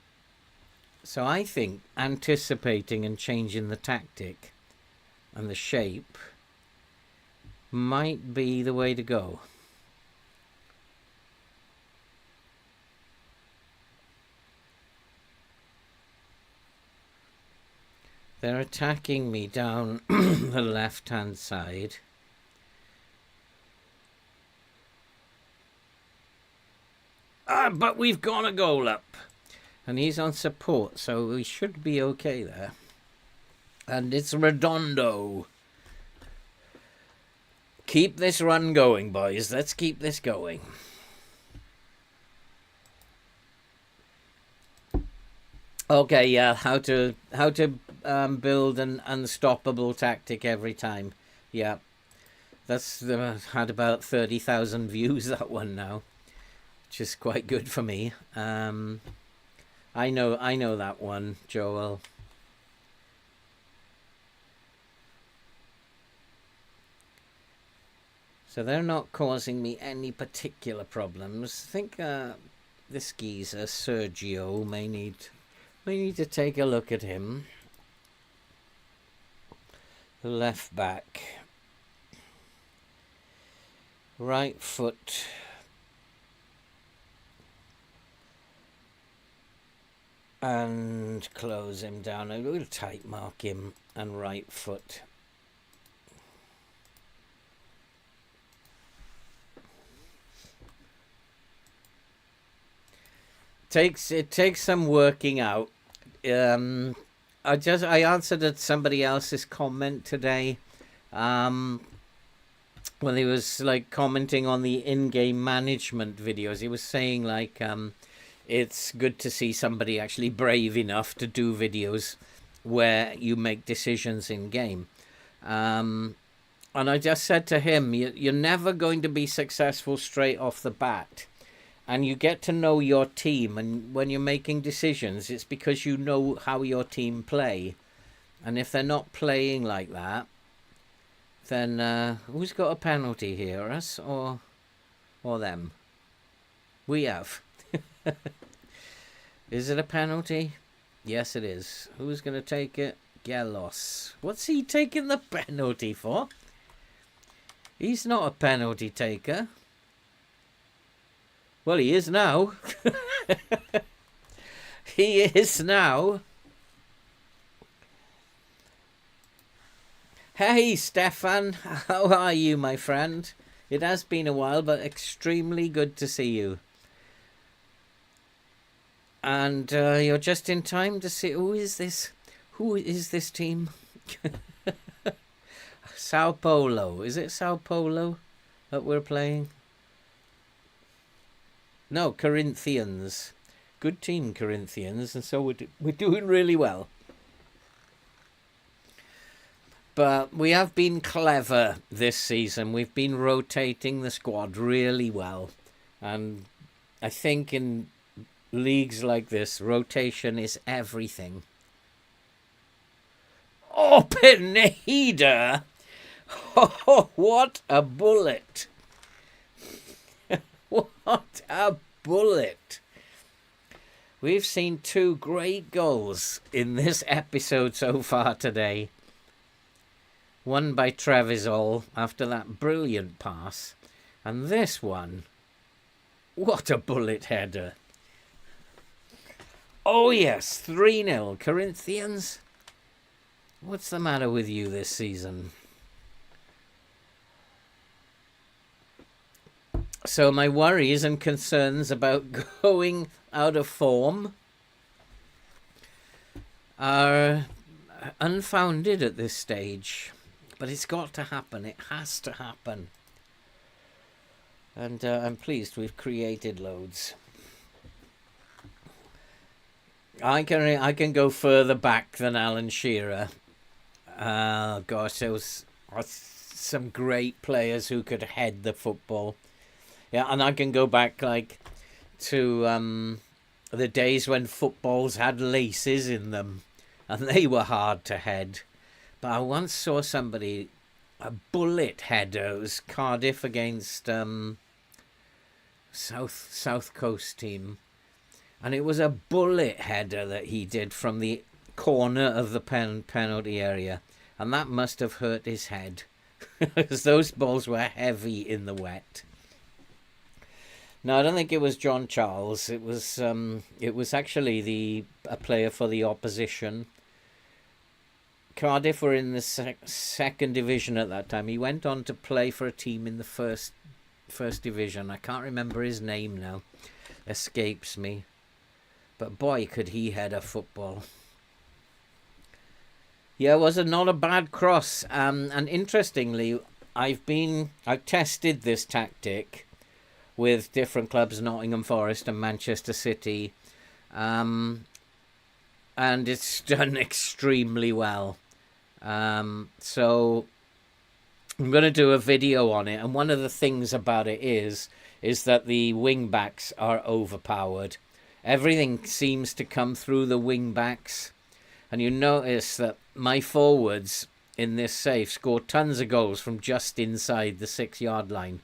So I think anticipating and changing the tactic and the shape might be the way to go. They're attacking me down the left-hand side. But we've got a goal up. And he's on support, so we should be okay there. And it's Redondo. Keep this run going, boys. Let's keep this going. Okay, yeah, how to build an unstoppable tactic every time. Yeah, that's had about 30,000 views, that one now, which is quite good for me. I know that one, Joel. So they're not causing me any particular problems. I think this geezer, Sergio, may need to take a look at him. The left back. Right foot. And close him down. I will tight mark him and right foot. takes some working out. I answered somebody else's comment today. When he was like commenting on the in-game management videos, he was saying like it's good to see somebody actually brave enough to do videos where you make decisions in game. And I just said to him, you're never going to be successful straight off the bat. And you get to know your team, and when you're making decisions, it's because you know how your team play. And if they're not playing like that, then who's got a penalty here, us or them? We have. Is it a penalty? Yes, it is. Who's going to take it? Gelos. What's he taking the penalty for? He's not a penalty taker. Well, he is now. He is now. Hey, Stefan. How are you, my friend? It has been a while, but extremely good to see you. And you're just in time to see... Who is this? Who is this team? Sao Paulo. Is it Sao Paulo that we're playing? No, Corinthians. Good team, Corinthians. And so we're doing really well. But we have been clever this season. We've been rotating the squad really well. And I think in leagues like this, rotation is everything. Oh, Pineda! Oh, what a bullet! What a bullet! We've seen 2 great goals in this episode so far today. One by Trevisol after that brilliant pass. And this one, what a bullet header. Oh yes, 3-0 Corinthians. What's the matter with you this season? So my worries and concerns about going out of form are unfounded at this stage. But it's got to happen. It has to happen. And I'm pleased we've created loads. I can go further back than Alan Shearer. Gosh, there was some great players who could head the football. Yeah, and I can go back like to the days when footballs had laces in them, and they were hard to head. But I once saw somebody, a bullet header. It was Cardiff against South Coast team. And it was a bullet header that he did from the corner of the penalty area. And that must have hurt his head. Because those balls were heavy in the wet. No, I don't think it was John Charles. It was actually a player for the opposition. Cardiff were in the second division at that time. He went on to play for a team in the first division. I can't remember his name now. Escapes me. But boy, could he head a football. Yeah, it was not a bad cross. And interestingly, I've tested this tactic with different clubs, Nottingham Forest and Manchester City. And it's done extremely well. So I'm going to do a video on it. And one of the things about it is that the wing backs are overpowered. Everything seems to come through the wing backs. And you notice that my forwards in this save scored tons of goals from just inside the 6-yard line.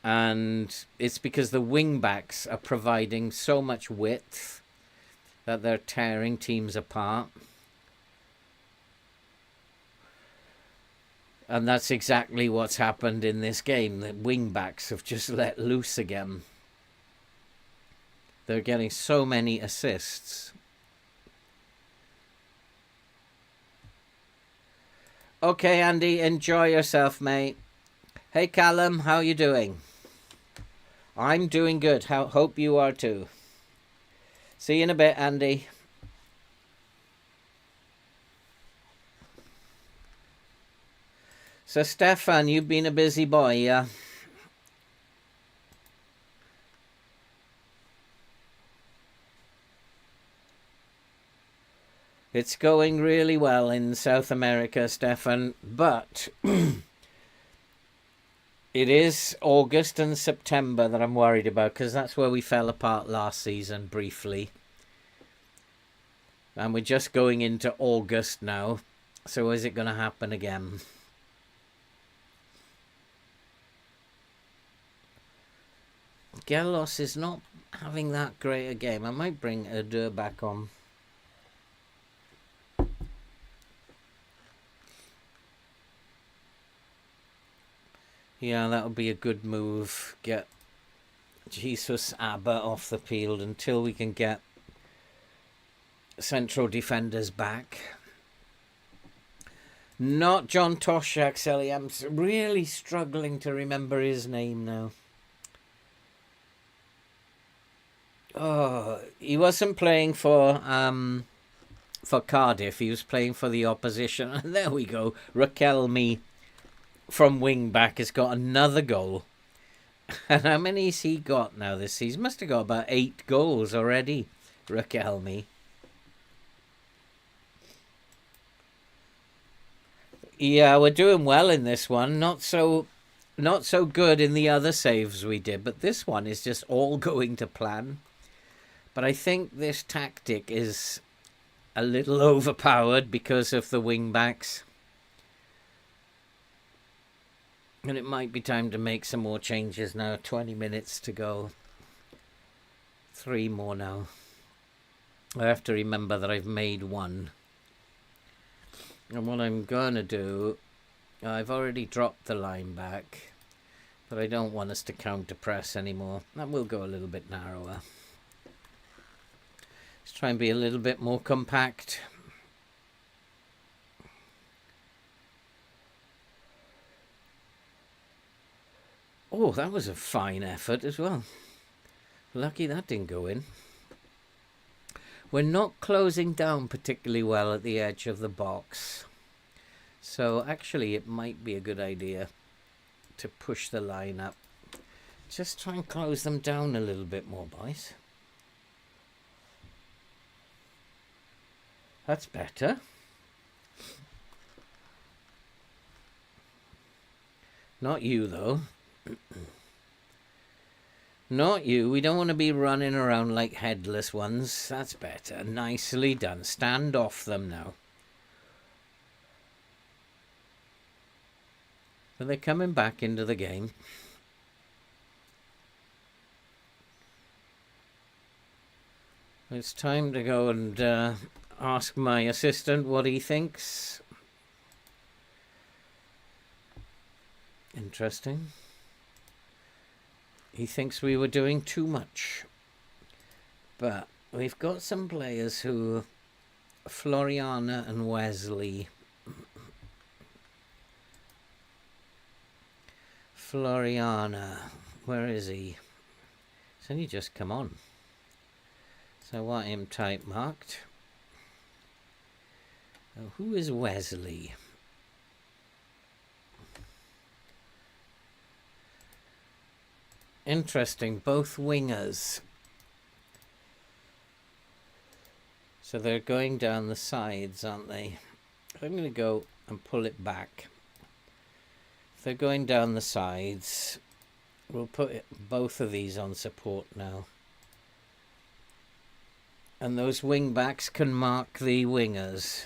And it's because the wing backs are providing so much width that they're tearing teams apart. And that's exactly what's happened in this game. The wing backs have just let loose again. They're getting so many assists. Okay, Andy, enjoy yourself, mate. Hey, Callum, how you doing? I'm doing good. Hope you are too. See you in a bit, Andy. So, Stefan, you've been a busy boy, yeah? It's going really well in South America, Stefan, but it is August and September that I'm worried about, because that's where we fell apart last season briefly. And we're just going into August now, so is it going to happen again? Gelos is not having that great a game. I might bring Erdur back on. Yeah, that would be a good move. Get Jesus Abba off the field until we can get central defenders back. Not John Toshak, Sally. I'm really struggling to remember his name now. Oh, he wasn't playing for Cardiff. He was playing for the opposition. And there we go. Raquelme from wing back has got another goal. And how many has he got now this season? Must have got about 8 goals already, Raquelme. Yeah, we're doing well in this one. Not so good in the other saves we did, but this one is just all going to plan. But I think this tactic is a little overpowered because of the wing backs. And it might be time to make some more changes now. 20 minutes to go. 3 more now. I have to remember that I've made 1. And what I'm going to do, I've already dropped the line back, but I don't want us to counter press anymore. That will go a little bit narrower. Let's try and be a little bit more compact. Oh, that was a fine effort as well. Lucky that didn't go in. We're not closing down particularly well at the edge of the box. So actually it might be a good idea to push the line up. Just try and close them down a little bit more, boys. That's better. Not you, though. Not you. We don't want to be running around like headless ones. That's better. Nicely done. Stand off them now. So they're coming back into the game. It's time to go and ask my assistant what he thinks. Interesting. He thinks we were doing too much. But we've got some players who... Floriana and Wesley. Floriana. Where is he? He's only just come on. So I want him type marked. Who is Wesley? Interesting, both wingers. So they're going down the sides, aren't they? I'm going to go and pull it back. If they're going down the sides, we'll put both of these on support now. And those wing backs can mark the wingers.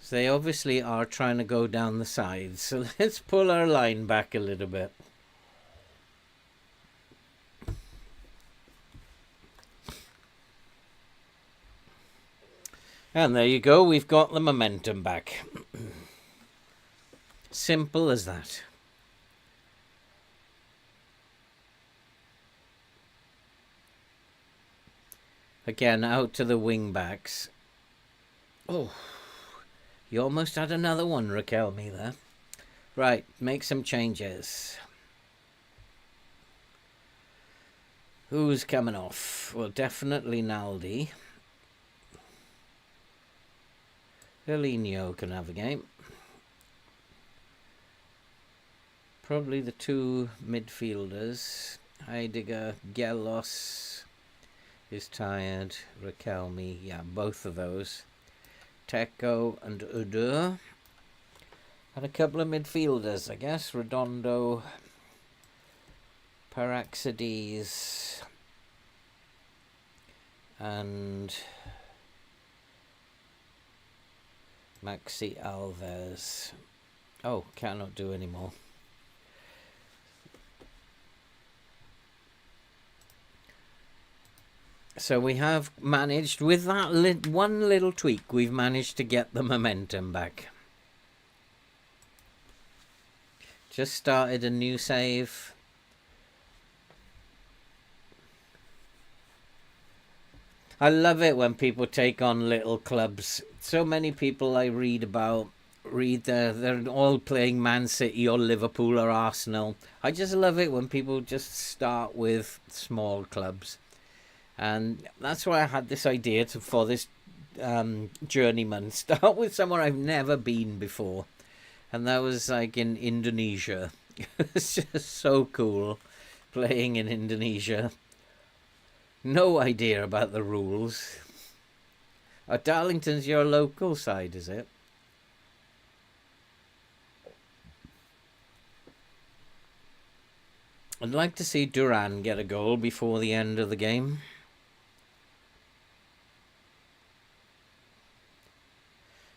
So they obviously are trying to go down the sides. So let's pull our line back a little bit. And there you go, we've got the momentum back. Simple as that. Again, out to the wing backs. Oh, you almost had another one, Raquelme, there. Right, make some changes. Who's coming off? Well, definitely Naldi. Elinho can have a game. Probably the two midfielders. Heidegger, Gelos is tired. Raquelme, yeah, both of those. Teco and Udur. And a couple of midfielders, I guess. Redondo, Paraxides, and Maxi Alves. Oh, cannot do any more. So we have managed, with that one little tweak, we've managed to get the momentum back. Just started a new save. I love it when people take on little clubs. So many people I read about, they're all playing Man City or Liverpool or Arsenal. I just love it when people just start with small clubs. And that's why I had this idea for this journeyman. Start with somewhere I've never been before. And that was like in Indonesia. It's just so cool playing in Indonesia. No idea about the rules. Darlington's your local side, is it? I'd like to see Duran get a goal before the end of the game.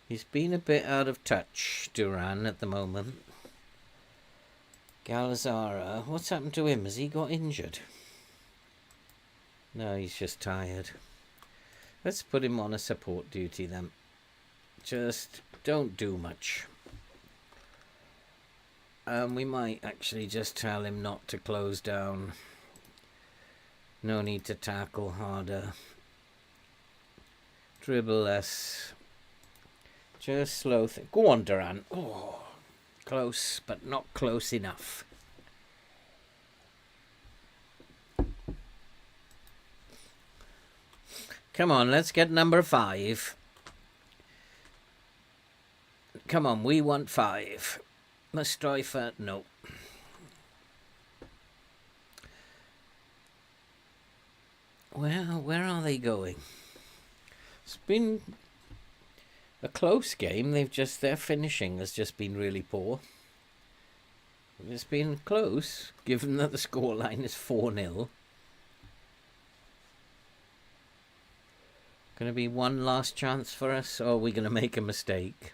He's been a bit out of touch, Duran, at the moment. Galazara, what's happened to him? Has he got injured? No, he's just tired. Let's put him on a support duty then. Just don't do much. We might actually just tell him not to close down. No need to tackle harder. Dribble less. Just slow thing. Go on, Duran. Oh, close, but not close enough. Come on, let's get number 5. Come on, we want 5. Mustafa, no. Where are they going? It's been a close game. Their finishing has just been really poor. It's been close, given that the scoreline is 4-0. Going to be one last chance for us, or are we going to make a mistake?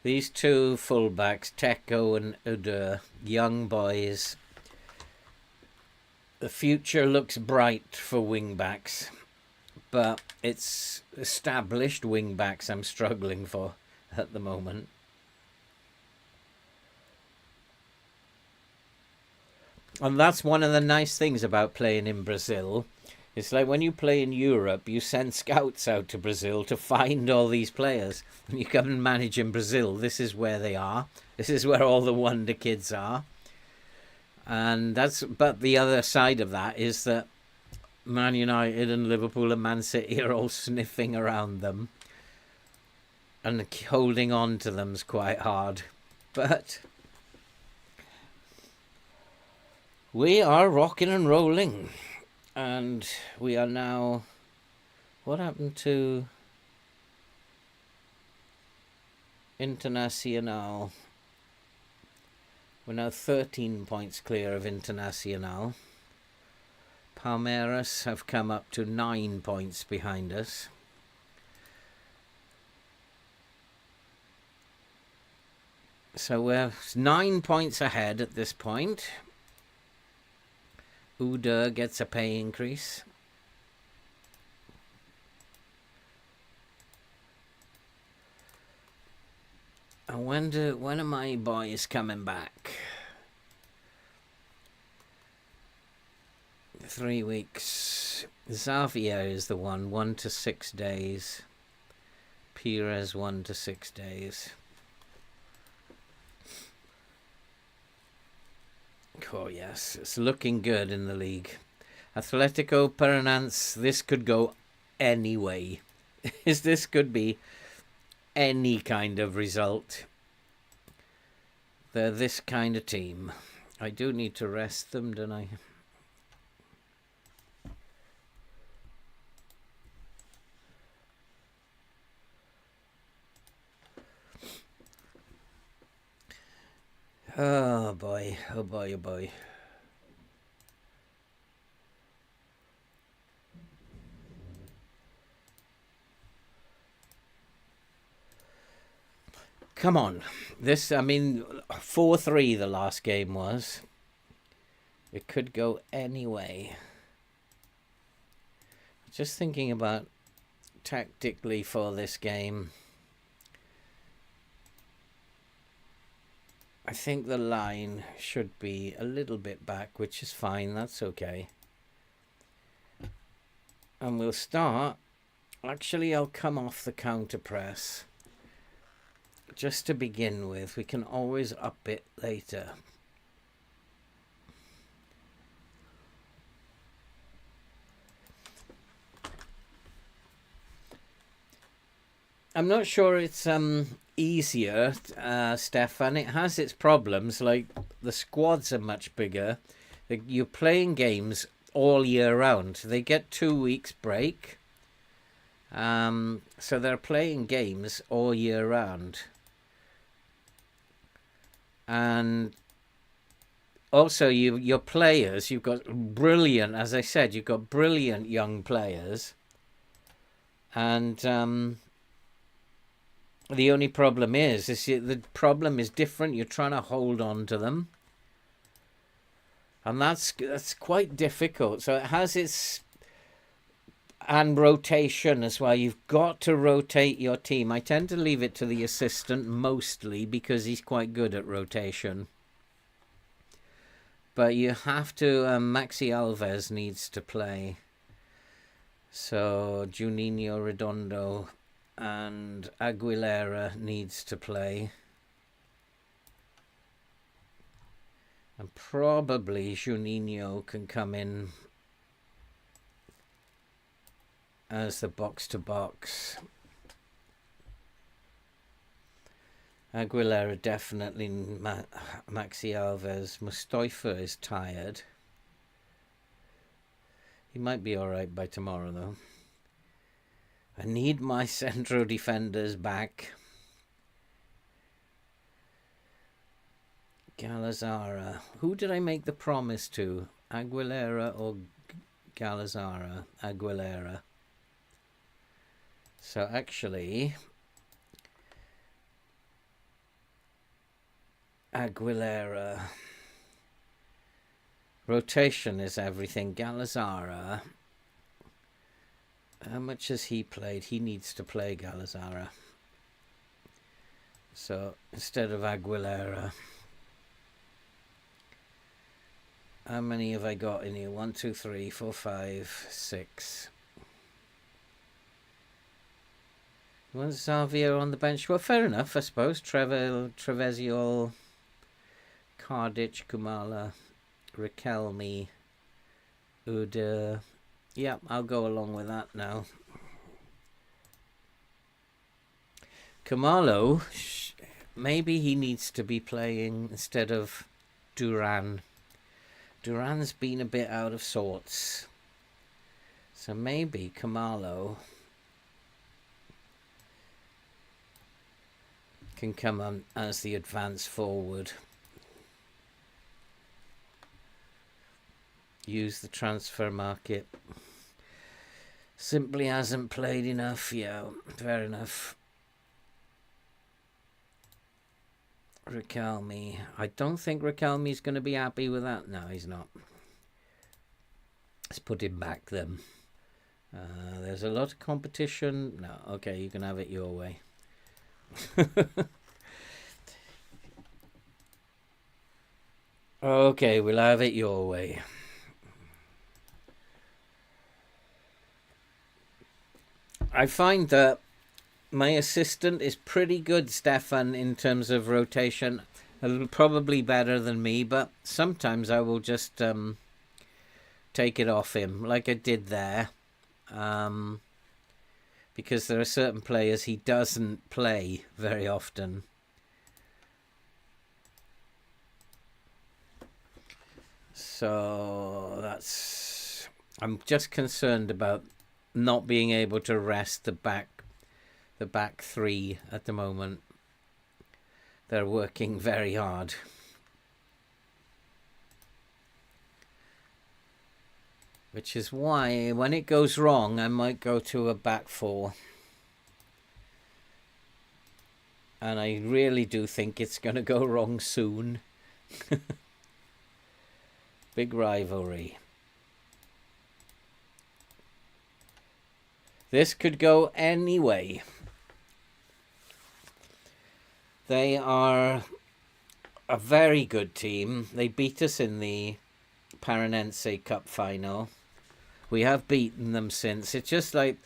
These two fullbacks, Teco and Udur, young boys. The future looks bright for wingbacks, but it's established wingbacks I'm struggling for at the moment. And that's one of the nice things about playing in Brazil. It's like when you play in Europe, you send scouts out to Brazil to find all these players. When you come and manage in Brazil, this is where they are. This is where all the wonder kids are. But the other side of that is that Man United and Liverpool and Man City are all sniffing around them. And holding on to them's quite hard. But we are rocking and rolling. And we are now... What happened to Internacional? We're now 13 points clear of Internacional. Palmeiras have come up to 9 points behind us. So we're 9 points ahead at this point. Udur gets a pay increase. I wonder, when are my boys coming back? 3 weeks. Xavier is the one, 1 to 6 days. Pires, 1 to 6 days. Oh, yes, it's looking good in the league. Atletico Paranaense, this could go any way. This could be any kind of result. They're this kind of team. I do need to rest them, don't I? Oh boy, oh boy, oh boy. Come on. This, I mean, 4-3 the last game was. It could go any way. Just thinking about tactically for this game. I think the line should be a little bit back, which is fine. That's okay. And we'll start. Actually, I'll come off the counter press. Just to begin with, we can always up it later. I'm not sure it's easier, Stefan. It has its problems, like the squads are much bigger. You're playing games all year round. They get 2 weeks break. So they're playing games all year round. And also your players, you've got brilliant, as I said, you've got brilliant young players. And the only problem is the problem is different. You're trying to hold on to them. And that's quite difficult. So it has its... And rotation as well. You've got to rotate your team. I tend to leave it to the assistant mostly because he's quite good at rotation. But you have to... Maxi Alves needs to play. So Juninho Redondo and Aguilera needs to play. And probably Juninho can come in as the box-to-box. Aguilera definitely. Maxi Alves. Mustafa is tired. He might be alright by tomorrow, though. I need my central defenders back. Galazara. Who did I make the promise to? Aguilera or Galazara? Aguilera. So actually, Aguilera. Rotation is everything. Galazara. How much has he played? He needs to play Galazara. So instead of Aguilera. How many have I got in here? 1, 2, 3, 4, 5, 6. Want Xavier on the bench? Well, fair enough, I suppose. Trevezio, Kardic, Kumala, Riquelme, Uda. Yeah, I'll go along with that now. Kumalo, maybe he needs to be playing instead of Duran. Duran's been a bit out of sorts. So maybe Kumalo can come on as the advance forward. Use the transfer market. Simply hasn't played enough. Yeah, fair enough. Riquelme. I don't think Riquelme's going to be happy with that. No, he's not. Let's put him back then. There's a lot of competition. No, okay, you can have it your way. Okay, we'll have it your way. I find that my assistant is pretty good, Stefan, in terms of rotation. Probably better than me, but sometimes I will just take it off him, like I did there. Because there are certain players he doesn't play very often. So that's... I'm just concerned about not being able to rest the back three at the moment. They're working very hard. Which is why when it goes wrong, I might go to a back four. And I really do think it's going to go wrong soon. Big rivalry. This could go any way. They are a very good team. They beat us in the Paranense Cup final. We have beaten them since. It's just like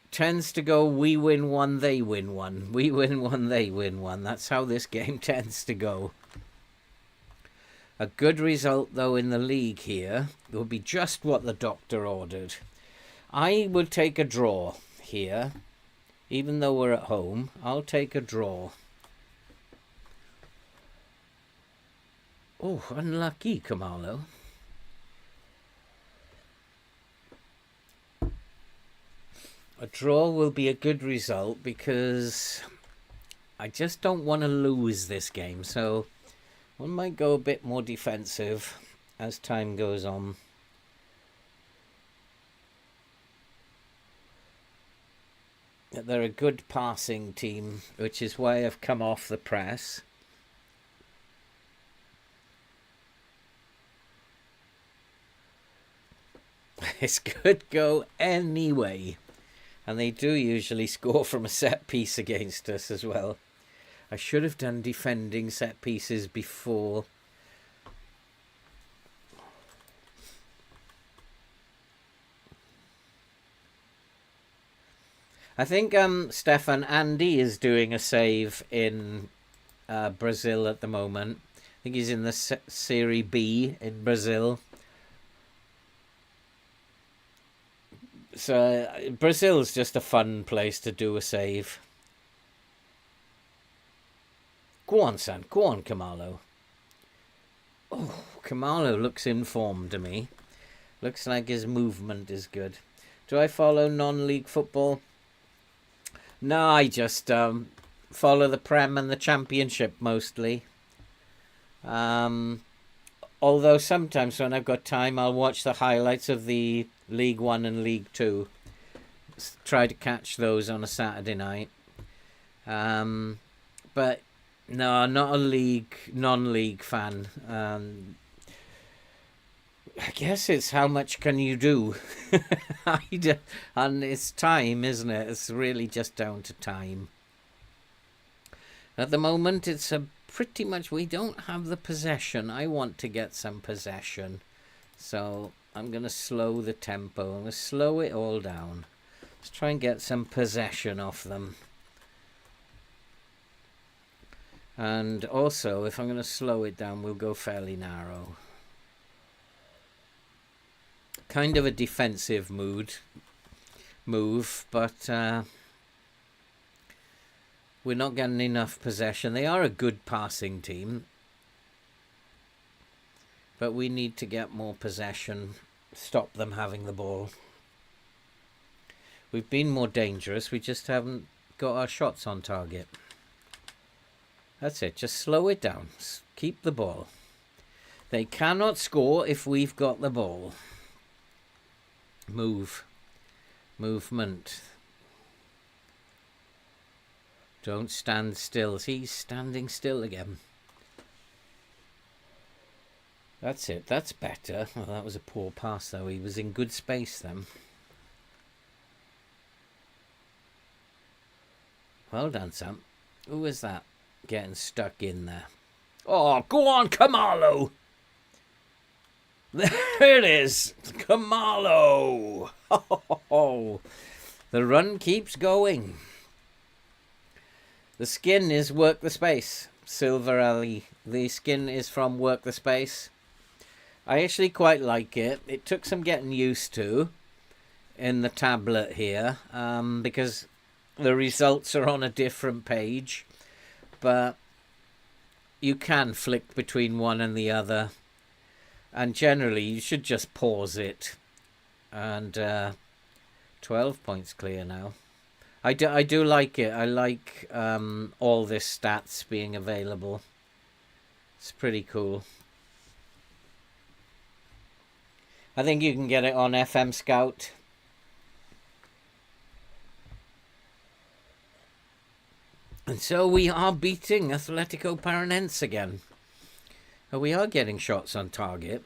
tends to go, we win one, they win one. We win one, they win one. That's how this game tends to go. A good result, though, in the league here will be just what the doctor ordered. I would take a draw here. Even though we're at home, I'll take a draw. Oh, unlucky, Kamalo. A draw will be a good result because I just don't want to lose this game. So one might go a bit more defensive as time goes on. They're a good passing team, which is why I've come off the press. This could go anyway. And they do usually score from a set piece against us as well. I should have done defending set pieces before. I think Stefan Andy is doing a save in Brazil at the moment. I think he's in the Serie B in Brazil. So Brazil's just a fun place to do a save. Go on, son. Go on, Kamalo. Oh, Kamalo looks informed to me. Looks like his movement is good. Do I follow non-league football? No, I just follow the Prem and the Championship mostly. Although sometimes when I've got time, I'll watch the highlights of the League One and League Two. Try to catch those on a Saturday night. But no, not a non-league fan. I guess it's how much can you do? And it's time, isn't it? It's really just down to time. At the moment, it's pretty much we don't have the possession. I want to get some possession. So I'm going to slow the tempo. I'm going to slow it all down. Let's try and get some possession off them. And also, if I'm going to slow it down, we'll go fairly narrow. Kind of a defensive move, but we're not getting enough possession. They are a good passing team, but we need to get more possession, stop them having the ball. We've been more dangerous, we just haven't got our shots on target. That's it, just slow it down, keep the ball. They cannot score if we've got the ball. Movement. Don't stand still. He's standing still again. That's it. That's better. Well, that was a poor pass, though. He was in good space then. Well done, Sam. Who was that getting stuck in there? Oh, go on, Kamalo! There it is. Kamalo. Oh, the run keeps going. The skin is work the space. Silver Ali The skin is from Work the Space. I actually quite like it. It took some getting used to in the tablet here, because the results are on a different page, but you can flick between one and the other, and generally you should just pause it. And 12 points clear now. I do like it. I like all this stats being available. It's pretty cool. I think you can get it on FM Scout. And so we are beating Atletico Paranense again. We are getting shots on target.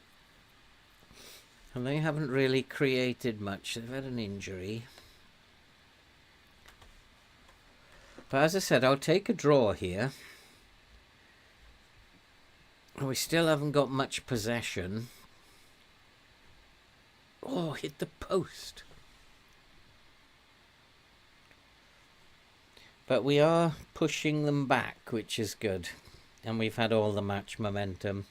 And they haven't really created much. They've had an injury. But as I said, I'll take a draw here. We still haven't got much possession. Oh, hit the post. But we are pushing them back, which is good. And we've had all the match momentum.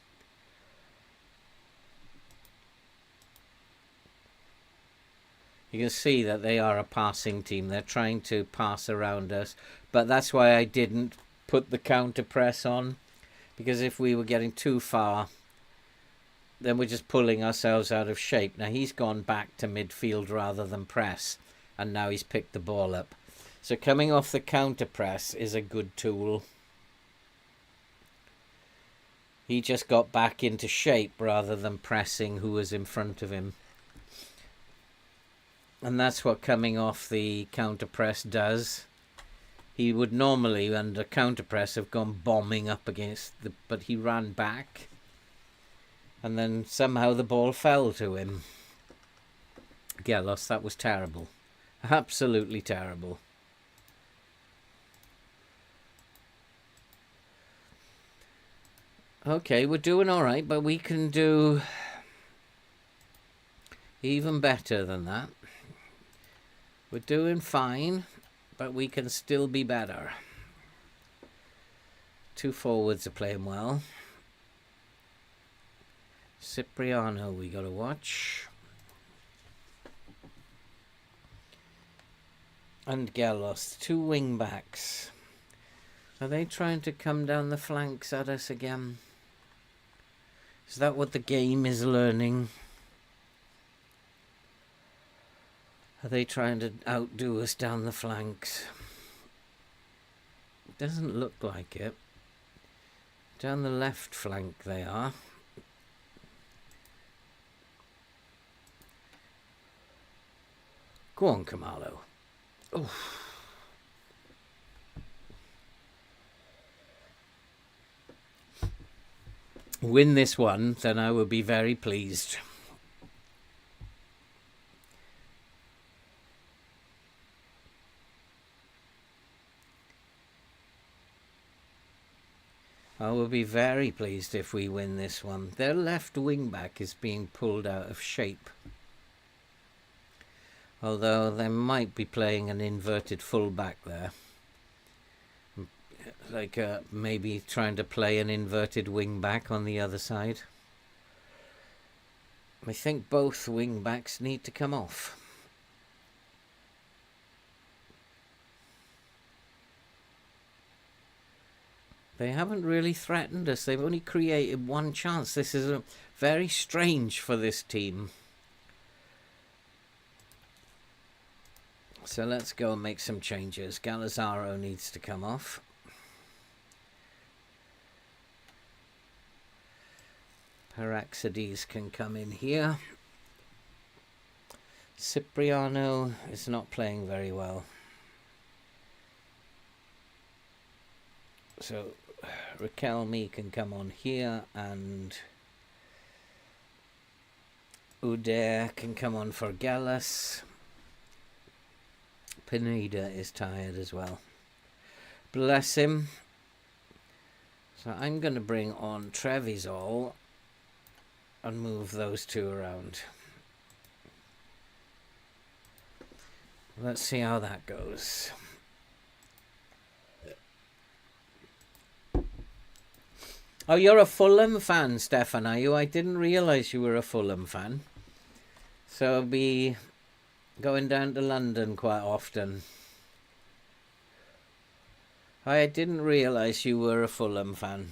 You can see that they are a passing team. They're trying to pass around us. But that's why I didn't put the counter press on. Because if we were getting too far, then we're just pulling ourselves out of shape. Now he's gone back to midfield rather than press. And now he's picked the ball up. So coming off the counter press is a good tool. He just got back into shape rather than pressing who was in front of him. And that's what coming off the counter press does. He would normally, under counter press, have gone bombing up against the... But he ran back. And then somehow the ball fell to him. Gelos, that was terrible. Absolutely terrible. Okay, we're doing all right, but we can do even better than that. We're doing fine, but we can still be better. Two forwards are playing well. Cipriano we got to watch. And Gelos, two wing backs. Are they trying to come down the flanks at us again? Is that what the game is learning? Are they trying to outdo us down the flanks? Doesn't look like it. Down the left flank they are. Go on, Kamalo. Oh. Win this one, then I will be very pleased. I will be very pleased if we win this one. Their left wing back is being pulled out of shape. Although they might be playing an inverted full back there. Like maybe trying to play an inverted wing back on the other side. I think both wing backs need to come off. They haven't really threatened us. They've only created one chance. This is very strange for this team. So let's go and make some changes. Galazaro needs to come off. Paraxides can come in here. Cipriano is not playing very well. So Riquelme can come on here, and Uder can come on for Gallas. Pineda is tired as well. Bless him. So I'm going to bring on Trevisol and move those two around. Let's see how that goes. Oh, you're a Fulham fan, Stefan, are you? I didn't realise you were a Fulham fan. So I'll be going down to London quite often. I didn't realise you were a Fulham fan.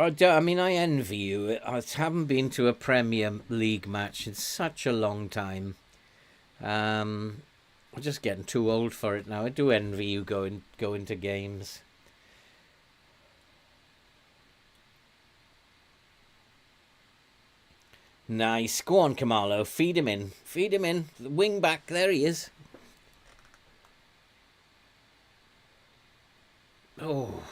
I mean, I envy you. I haven't been to a Premier League match in such a long time. I'm just getting too old for it now. I do envy you going to games. Nice. Go on, Kamalo. Feed him in. Feed him in. The wing back. There he is. Oh.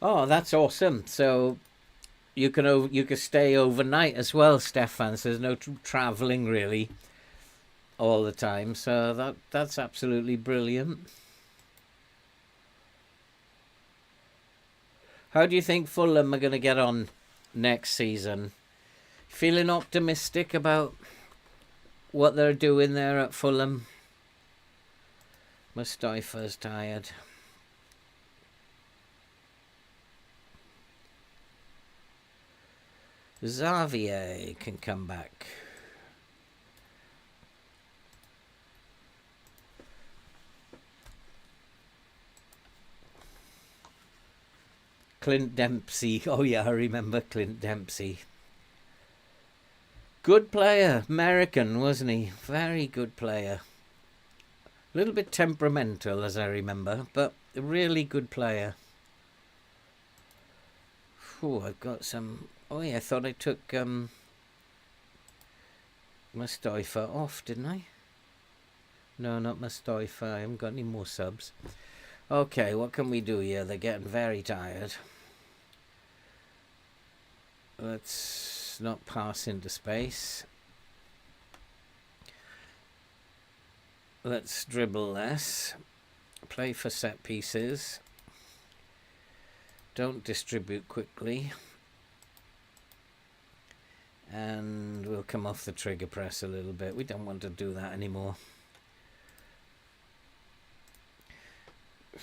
Oh, that's awesome. So you can stay overnight as well, Stefan. So there's no travelling really all the time. So that's absolutely brilliant. How do you think Fulham are going to get on next season? Feeling optimistic about what they're doing there at Fulham? Mustafa's tired. Xavier can come back. Clint Dempsey. Oh yeah, I remember Clint Dempsey. Good player. American, wasn't he? Very good player. A little bit temperamental, as I remember, but a really good player. Oh, I've got some... Oh yeah, I thought I took Mustafa off, didn't I? No, not Mustafa. I haven't got any more subs. Okay, what can we do here? They're getting very tired. Let's not pass into space. Let's dribble less. Play for set pieces. Don't distribute quickly. And we'll come off the trigger press a little bit. We don't want to do that anymore.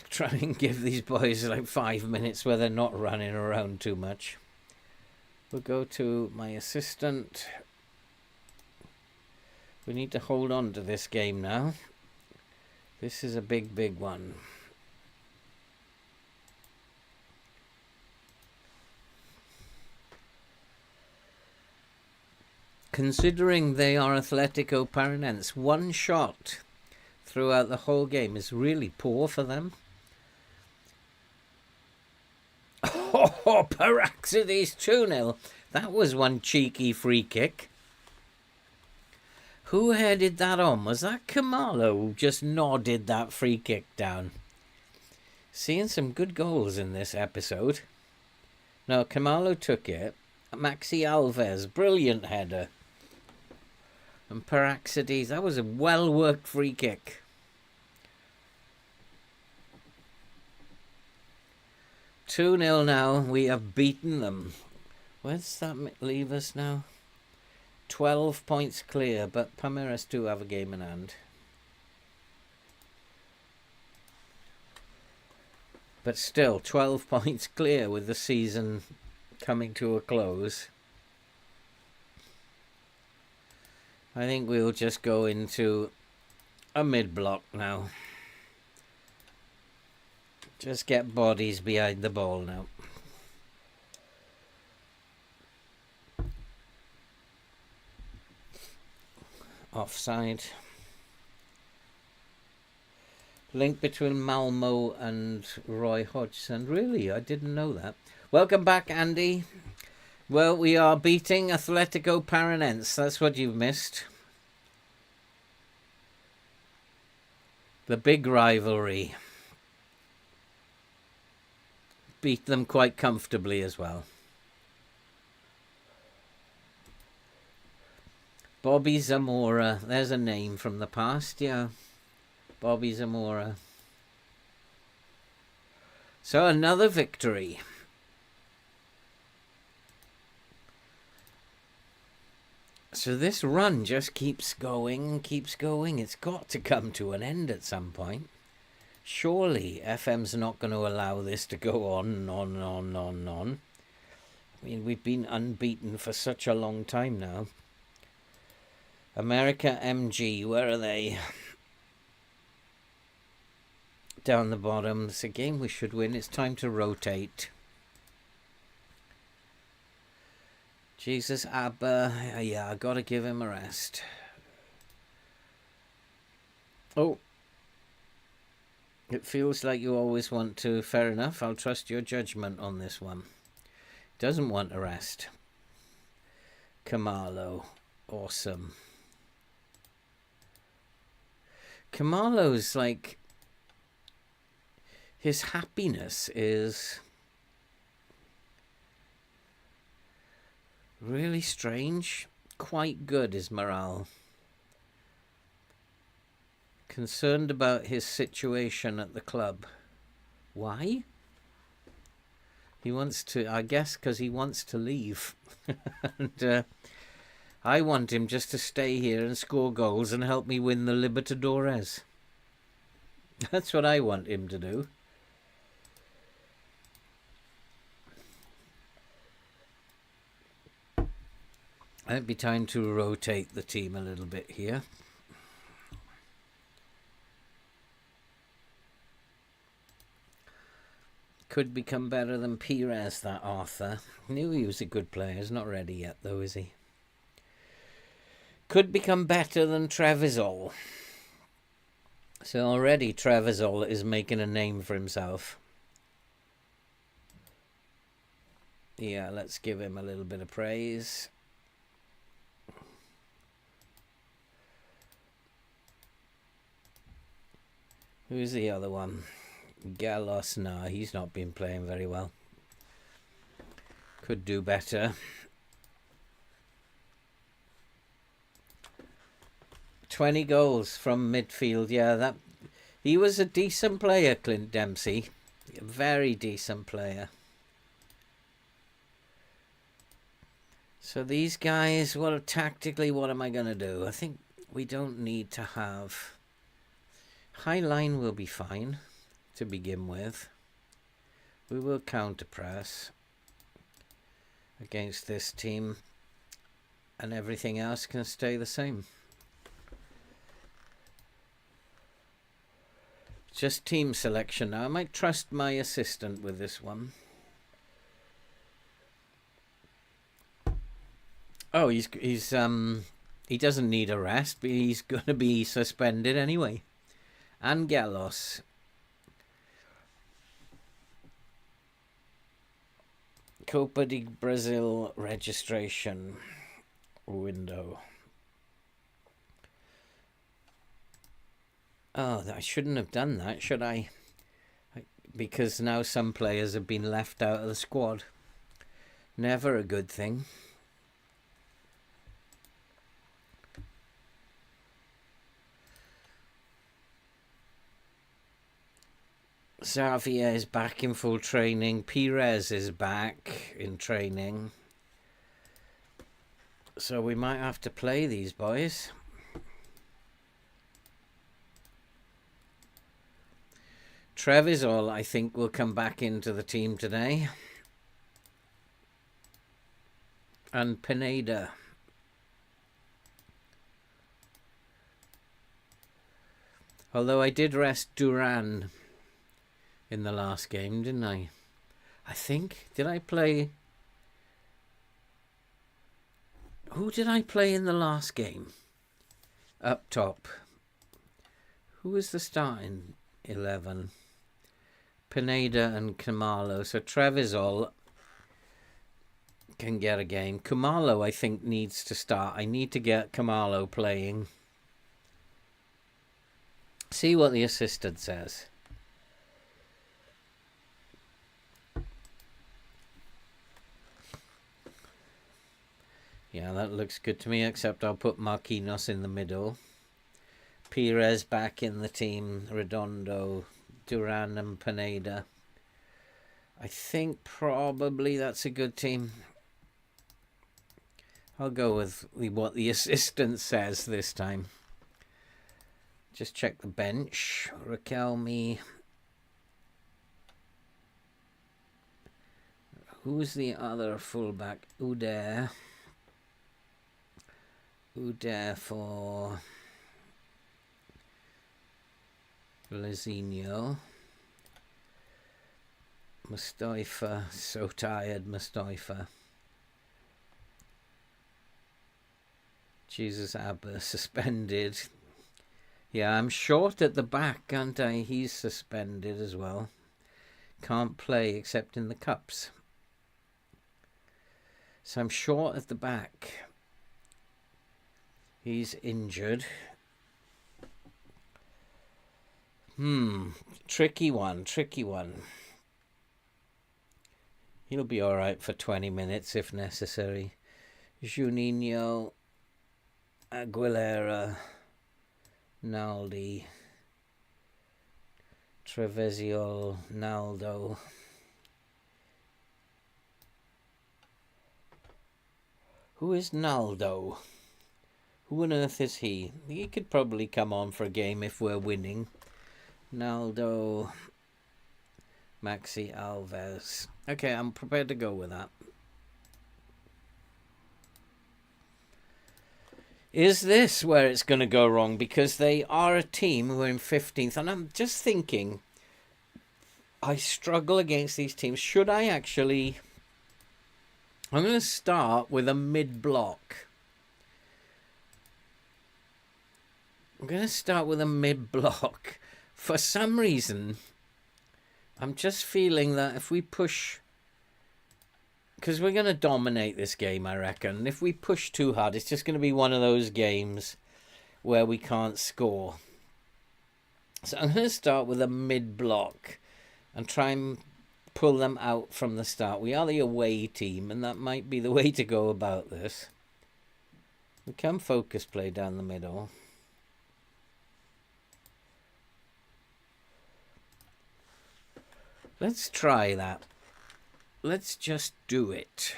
Try and give these boys like 5 minutes where they're not running around too much. We'll go to my assistant. We need to hold on to this game now. This is a big, big one. Considering they are Atletico Paranense, one shot throughout the whole game is really poor for them. Oh, Paraxides 2-0. That was one cheeky free kick. Who headed that on? Was that Kamalo who just nodded that free kick down? Seeing some good goals in this episode. No, Kamalo took it. Maxi Alves, brilliant header. And Paraxides, that was a well-worked free kick. Two-0 now. We have beaten them. Where's that leave us now? 12 points clear, but Palmeiras do have a game in hand. But still, 12 points clear with the season coming to a close. I think we'll just go into a mid-block now. Just get bodies behind the ball now. Offside. Link between Malmo and Roy Hodgson. Really? I didn't know that. Welcome back, Andy. Well, we are beating Atletico Paranense. That's what you've missed. The big rivalry. Beat them quite comfortably as well. Bobby Zamora. There's a name from the past, yeah. Bobby Zamora. So another victory. So this run just keeps going, keeps going. It's got to come to an end at some point. Surely FM's not going to allow this to go on and on and on and on and on. I mean, we've been unbeaten for such a long time now. America MG, where are they? Down the bottom. It's a game we should win. It's time to rotate. Jesus, Abba. Yeah, I got to give him a rest. Oh. It feels like you always want to. Fair enough. I'll trust your judgment on this one. Doesn't want a rest. Kamalo. Awesome. Kamalo's like... His happiness is... really strange. Quite good, his morale. Concerned about his situation at the club. Why? He wants to, I guess, because he wants to leave. And I want him just to stay here and score goals and help me win the Libertadores. That's what I want him to do. It'd be time to rotate the team a little bit here. Could become better than Pires, that Arthur. Knew he was a good player. He's not ready yet, though, is he? Could become better than Trevisol. So already Trevisol is making a name for himself. Yeah, let's give him a little bit of praise. Who's the other one? Galos, no, he's not been playing very well. Could do better. 20 goals from midfield, yeah, that he was a decent player, Clint Dempsey. A very decent player. So these guys, well, tactically, what am I going to do? I think we don't need to have... High line will be fine to begin with. We will counter press against this team and everything else can stay the same. Just team selection now. I might trust my assistant with this one. Oh, he doesn't need a rest, but he's going to be suspended anyway. And Galos. Copa de Brazil registration window. Oh, I shouldn't have done that, should I? Because now some players have been left out of the squad. Never a good thing. Xavier is back in full training. Pires is back in training. So we might have to play these boys. Trevisol, I think, will come back into the team today. And Pineda. Although I did rest Duran in the last game, didn't I? I think. Did I play... Who did I play in the last game? Up top. Who was the starting 11? Pineda and Kamalo. So Trevisol can get a game. Kamalo, I think, needs to start. I need to get Kamalo playing. See what the assistant says. Yeah, that looks good to me, except I'll put Marquinhos in the middle. Pires back in the team. Redondo, Duran and Pineda. I think probably that's a good team. I'll go with what the assistant says this time. Just check the bench. Raquelme. Who's the other fullback? Uder. Uder for Lizinho. Mustafa. So tired, Mustafa. Jesus Abba suspended. Yeah, I'm short at the back, aren't I? He's suspended as well. Can't play except in the cups. So I'm short at the back. He's injured. Tricky one. He'll be all right for 20 minutes if necessary. Juninho, Aguilera, Naldi, Trevezio, Naldo. Who is Naldo? Who on earth is he? He could probably come on for a game if we're winning. Naldo, Maxi Alves. Okay, I'm prepared to go with that. Is this where it's going to go wrong? Because they are a team who are in 15th. And I'm just thinking, I struggle against these teams. Should I actually... I'm going to start with a mid-block. For some reason, I'm just feeling that if we push... Because we're going to dominate this game, I reckon. If we push too hard, it's just going to be one of those games where we can't score. So I'm going to start with a mid-block and try and pull them out from the start. We are the away team, and that might be the way to go about this. We can focus play down the middle. Let's try that. Let's just do it.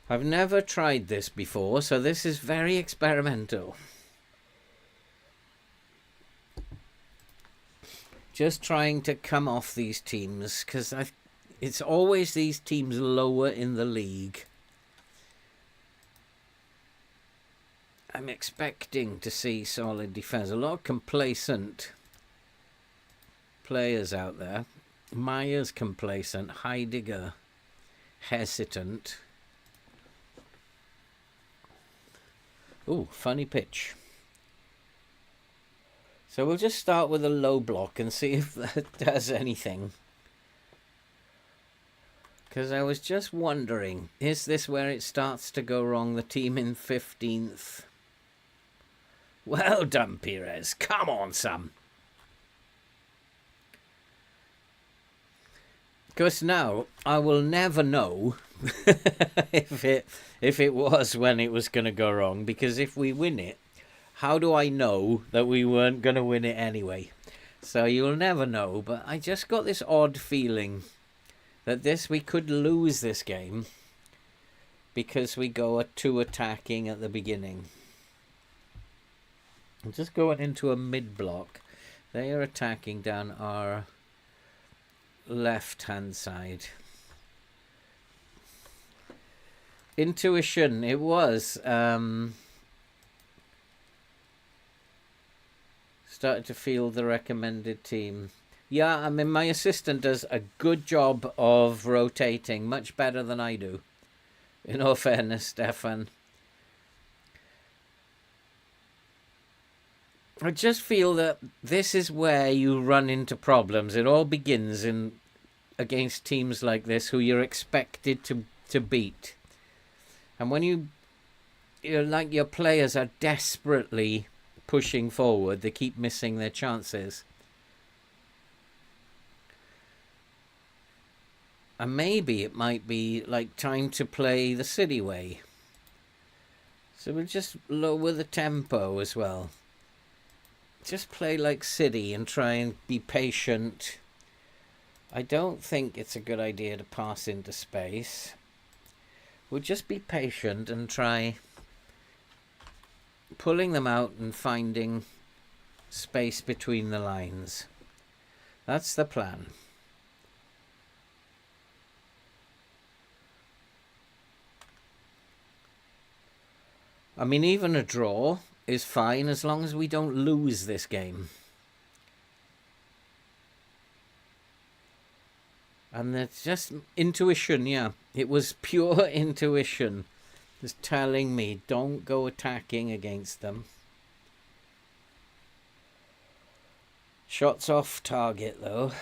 I've never tried this before, so this is very experimental. Just trying to come off these teams, because it's always these teams lower in the league. I'm expecting to see solid defense. A lot of complacent players out there. Myers complacent, Heidegger hesitant. Ooh, funny pitch. So we'll just start with a low block and see if that does anything. Because I was just wondering, is this where it starts to go wrong? The team in 15th. Well done, Perez. Come on, Sam. Because now I will never know if it was when it was going to go wrong. Because if we win it, how do I know that we weren't going to win it anyway? So you'll never know. But I just got this odd feeling that we could lose this game because we go too attacking at the beginning. I'm just going into a mid block. They are attacking down our left hand side. Intuition, it was started to feel the recommended team. Yeah, I mean, my assistant does a good job of rotating, much better than I do, in all fairness, Stefan. I just feel that this is where you run into problems. It all begins against teams like this who you're expected to beat. And when your players are desperately pushing forward, they keep missing their chances. And maybe it might be like time to play the City way. So we'll just lower the tempo as well. just play like City and try and be patient. I don't think it's a good idea to pass into space. We'll just be patient and try pulling them out and finding space between the lines. That's the plan. I mean, even a draw is fine as long as we don't lose this game. And it's just intuition, yeah. It was pure intuition. Just telling me, don't go attacking against them. Shots off target, though.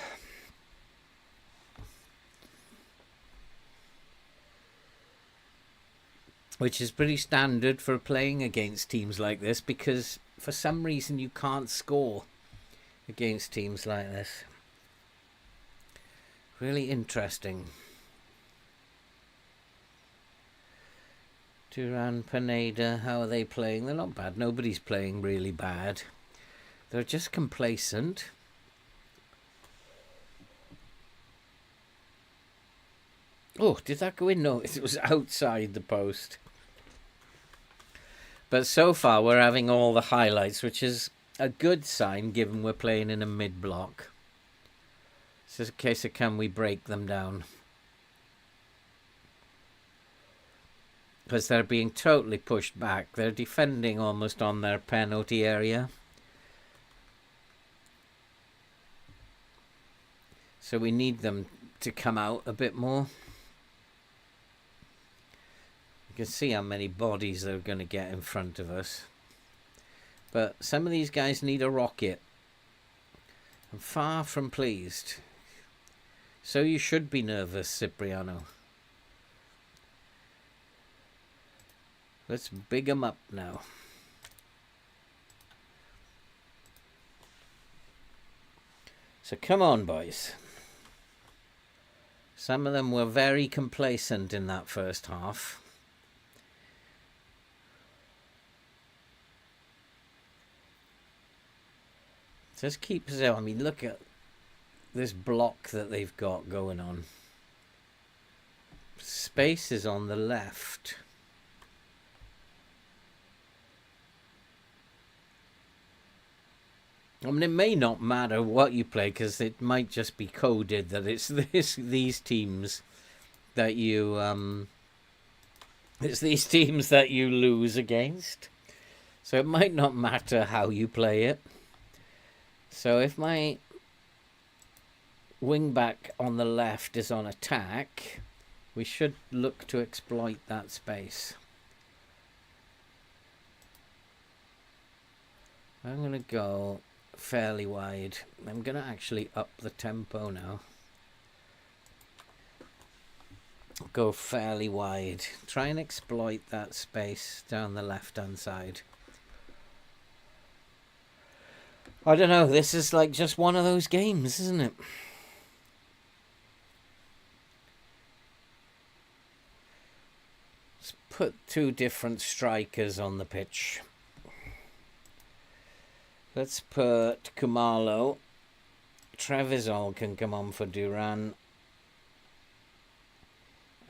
Which is pretty standard for playing against teams like this, because for some reason you can't score against teams like this. Really interesting. Duran, Pineda, how are they playing? They're not bad. Nobody's playing really bad. They're just complacent. Oh, did that go in? No, it was outside the post. But so far we're having all the highlights, which is a good sign given we're playing in a mid-block. It's just a case of can we break them down. Because they're being totally pushed back. They're defending almost on their penalty area. So we need them to come out a bit more. You can see how many bodies they're going to get in front of us. But some of these guys need a rocket. I'm far from pleased. So you should be nervous, Cipriano. Let's big them up now. So come on, boys. Some of them were very complacent in that first half. Just keep us out. I mean, look at this block that they've got going on. Space is on the left. I mean, it may not matter what you play, because it might just be coded that it's these teams that you lose against. So it might not matter how you play it. So if my wing back on the left is on attack, we should look to exploit that space. I'm going to go fairly wide. I'm going to actually up the tempo now. Go fairly wide. Try and exploit that space down the left-hand side. I don't know, this is like just one of those games, isn't it? Let's put two different strikers on the pitch. Let's put Kumalo. Trevisol can come on for Duran.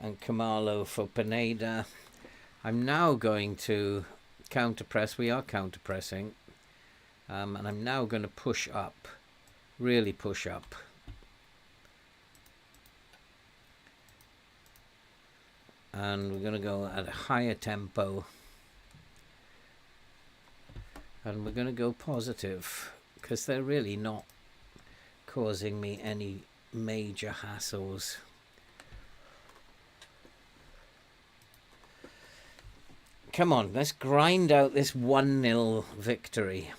And Kumalo for Pineda. I'm now going to counter-press. We are counter-pressing. And I'm now going to push up. Really push up. And we're going to go at a higher tempo. And we're going to go positive, because they're really not causing me any major hassles. Come on, let's grind out this 1-0 victory.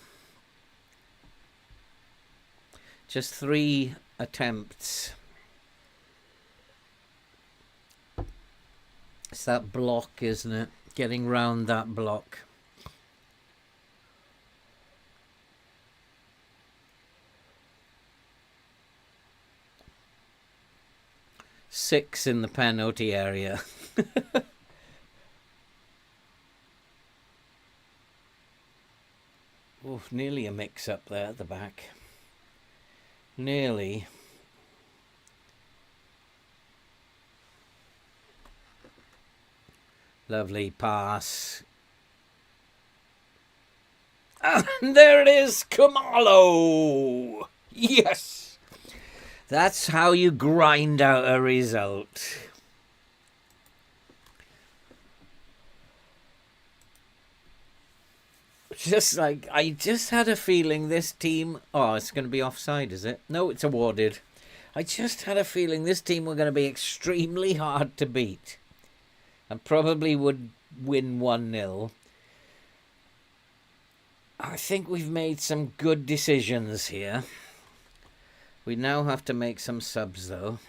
Just 3 attempts. It's that block, isn't it? Getting round that block. Six in the penalty area. Oh, nearly a mix-up there at the back. Nearly. Lovely pass. And there it is, Kamalo! Yes! That's how you grind out a result. Just like, I just had a feeling this team... Oh, it's going to be offside, is it? No, it's awarded. I just had a feeling this team were going to be extremely hard to beat. And probably would win 1-0. I think we've made some good decisions here. We now have to make some subs, though.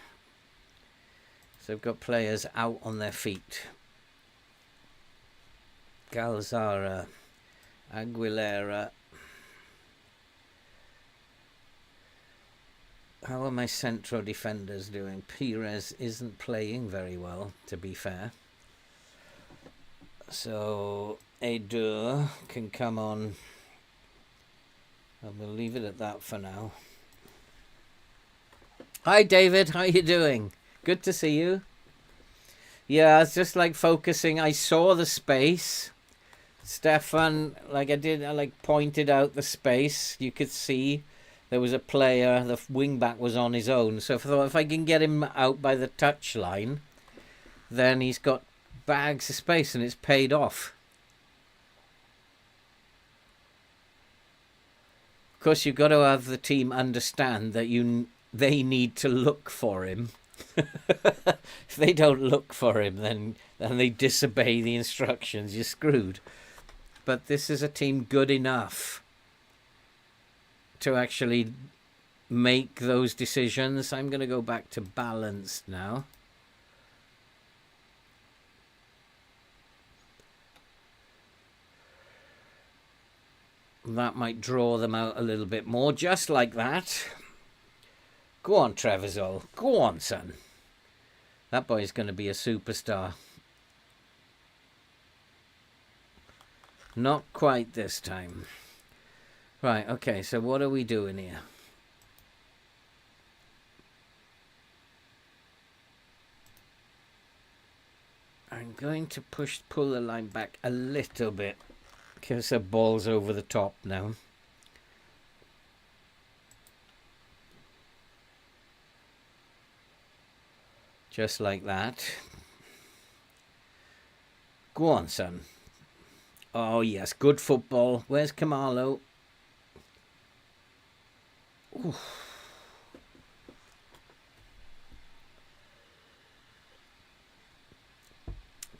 So we've got players out on their feet. Galzara, Aguilera. How are my central defenders doing? Pires isn't playing very well, to be fair. So Edu can come on. And we'll leave it at that for now. Hi David, how you doing? Good to see you. Yeah, it's just like focusing. I saw the space. Stefan, like I pointed out the space. You could see there was a player, the wing back was on his own. So if I can get him out by the touch line, then he's got bags of space and it's paid off. Of course, you've got to have the team understand that they need to look for him. If they don't look for him, then they disobey the instructions. You're screwed. But this is a team good enough to actually make those decisions. I'm going to go back to balanced now. That might draw them out a little bit more, just like that. Go on, Treviso. Go on, son. That boy's going to be a superstar. Not quite this time. Right, okay, so what are we doing here? I'm going to pull the line back a little bit. Because the ball's over the top now. Just like that. Go on, son. Oh, yes, good football. Where's Kamalo? Oof.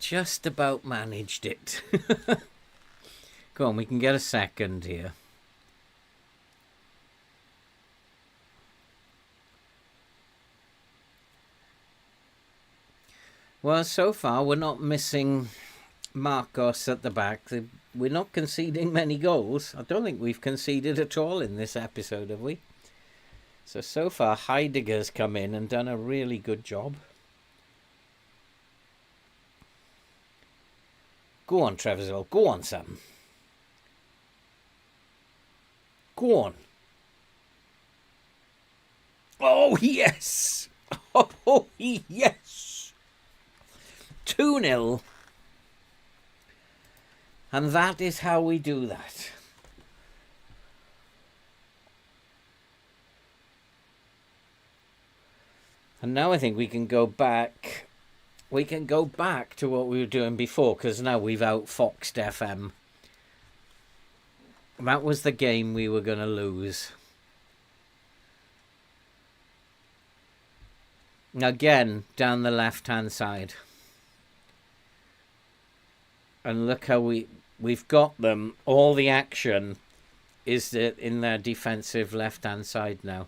Just about managed it. Go on, we can get a second here. Well, so far we're not missing Marcos at the back. We're not conceding many goals. I don't think we've conceded at all in this episode, have we? So far Heidegger's come in and done a really good job. Go on, Treviso. Go on, Sam. Go on. Oh, yes. Oh, yes. 2-0. And that is how we do that. And now I think we can go back. We can go back to what we were doing before, because now we've outfoxed FM. That was the game we were going to lose. Again, down the left-hand side. And look how we've got them. All the action is in their defensive left-hand side now.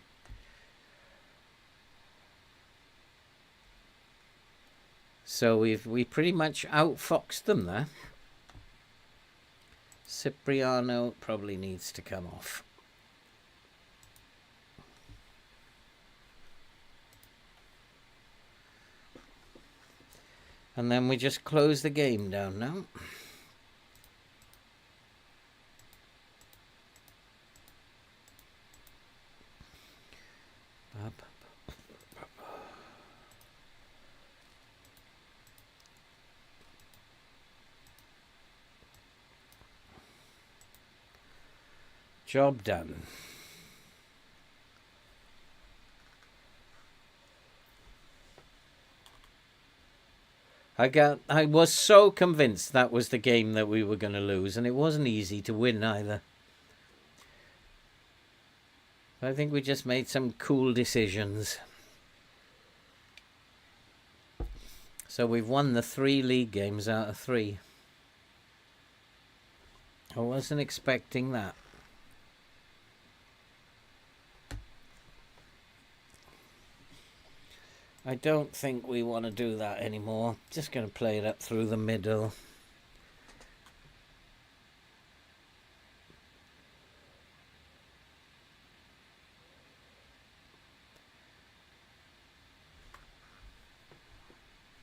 So we pretty much outfoxed them there. Cipriano probably needs to come off. And then we just close the game down now. Job done. I was so convinced that was the game that we were going to lose, and it wasn't easy to win either. I think we just made some cool decisions. So we've won the 3 league games out of 3. I wasn't expecting that. I don't think we want to do that anymore. Just going to play it up through the middle.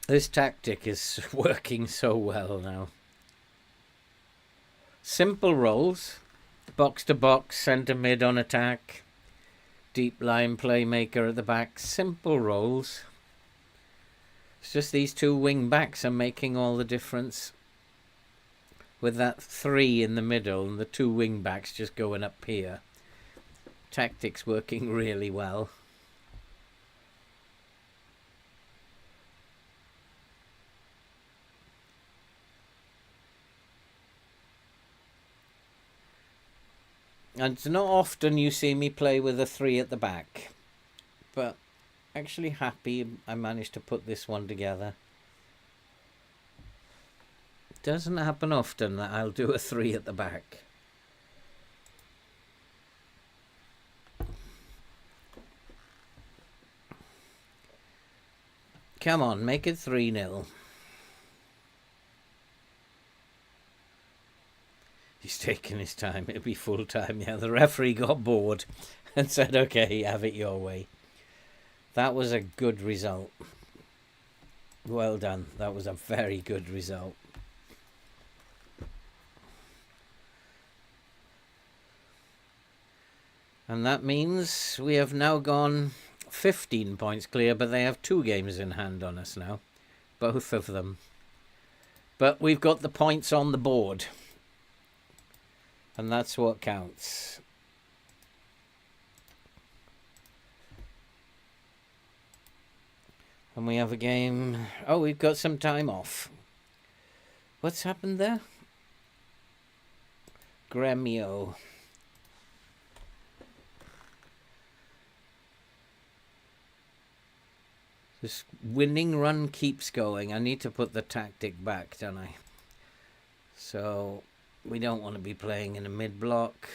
This tactic is working so well now. Simple rolls. Box to box, centre mid on attack. Deep line playmaker at the back. Simple rolls. It's just these 2 wing backs are making all the difference. With that 3 in the middle and the 2 wing backs just going up here. Tactics working really well. And it's not often you see me play with a 3 at the back. But actually happy I managed to put this one together. It doesn't happen often that I'll do a 3 at the back. Come on, make it 3-0. He's taking his time. It'll be full time. Yeah, the referee got bored and said, okay, have it your way. That was a good result. Well done. That was a very good result. And that means we have now gone 15 points clear, but they have 2 games in hand on us now. Both of them. But we've got the points on the board. And that's what counts. And we have a game. Oh, we've got some time off. What's happened there? Gremio. This winning run keeps going. I need to put the tactic back, don't I? So we don't want to be playing in a mid-block.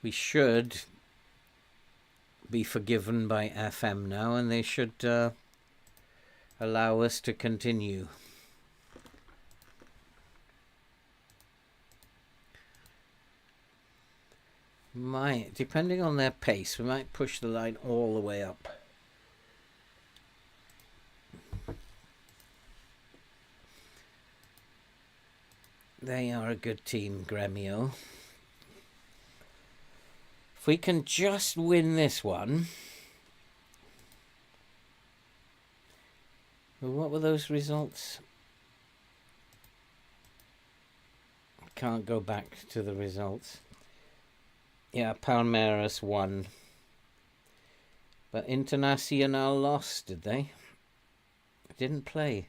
We should be forgiven by FM now, and they should allow us to continue. Depending on their pace, we might push the line all the way up. They are a good team, Gremio. If we can just win this one. What were those results? Can't go back to the results. Yeah, Palmeiras won. But Internacional lost, did they? Didn't play.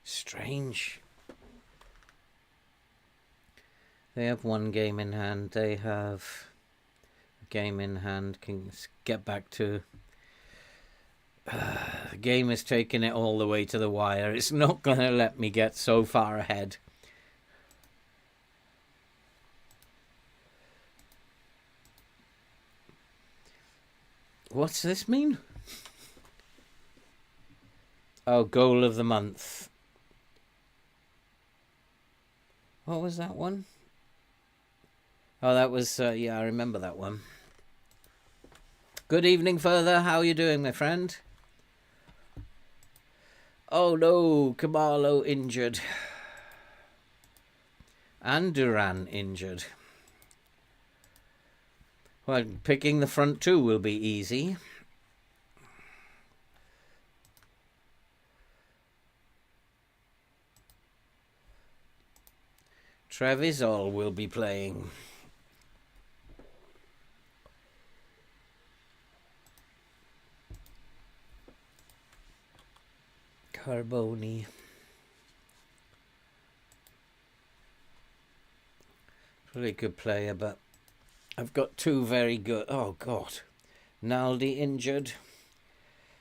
Strange. They have 1 game in hand. They have a game in hand. Can get back to... the game is taking it all the way to the wire. It's not going to let me get so far ahead. What's this mean? Oh, goal of the month. What was that one? Oh, that was, yeah, I remember that one. Good evening further. How are you doing, my friend? Oh, no. Caballo injured. And Duran injured. Well, picking the front 2 will be easy. Trevisol will be playing. Carboni. Really good player, but I've got two very good. Oh, God. Naldi injured.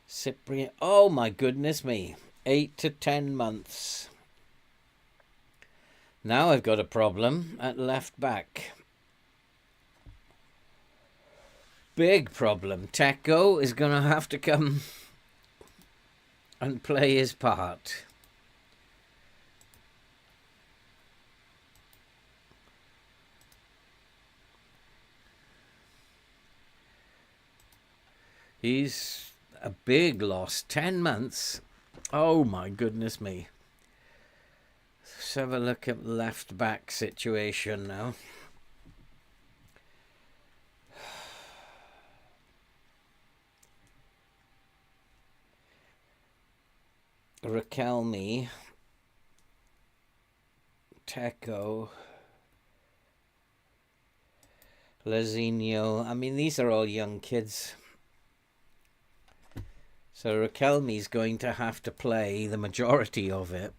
Cyprian. Oh, my goodness me. 8 to 10 months. Now I've got a problem at left back. Big problem. Teco is going to have to come and play his part. He's a big loss. 10 months. Oh, my goodness me. Let's have a look at left back situation now. Raquelme, Teco, Lazinho. I mean, these are all young kids. So Raquelme's going to have to play the majority of it.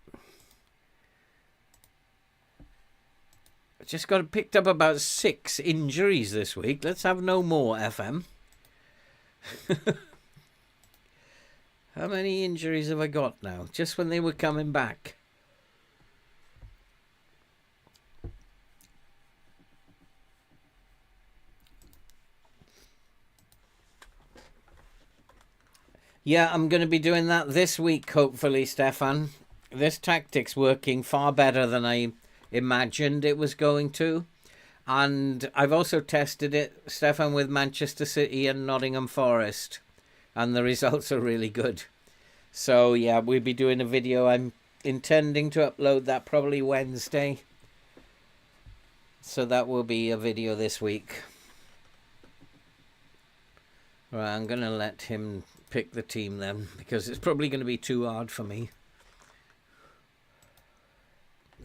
Just got picked up about 6 injuries this week. Let's have no more, FM. How many injuries have I got now? Just when they were coming back. Yeah, I'm going to be doing that this week, hopefully, Stefan. This tactic's working far better than I imagined it was going to. And I've also tested it, Stefan, with Manchester City and Nottingham Forest. And the results are really good. So, yeah, we'll be doing a video. I'm intending to upload that probably Wednesday. So that will be a video this week. Right, I'm going to let him pick the team then, because it's probably going to be too hard for me.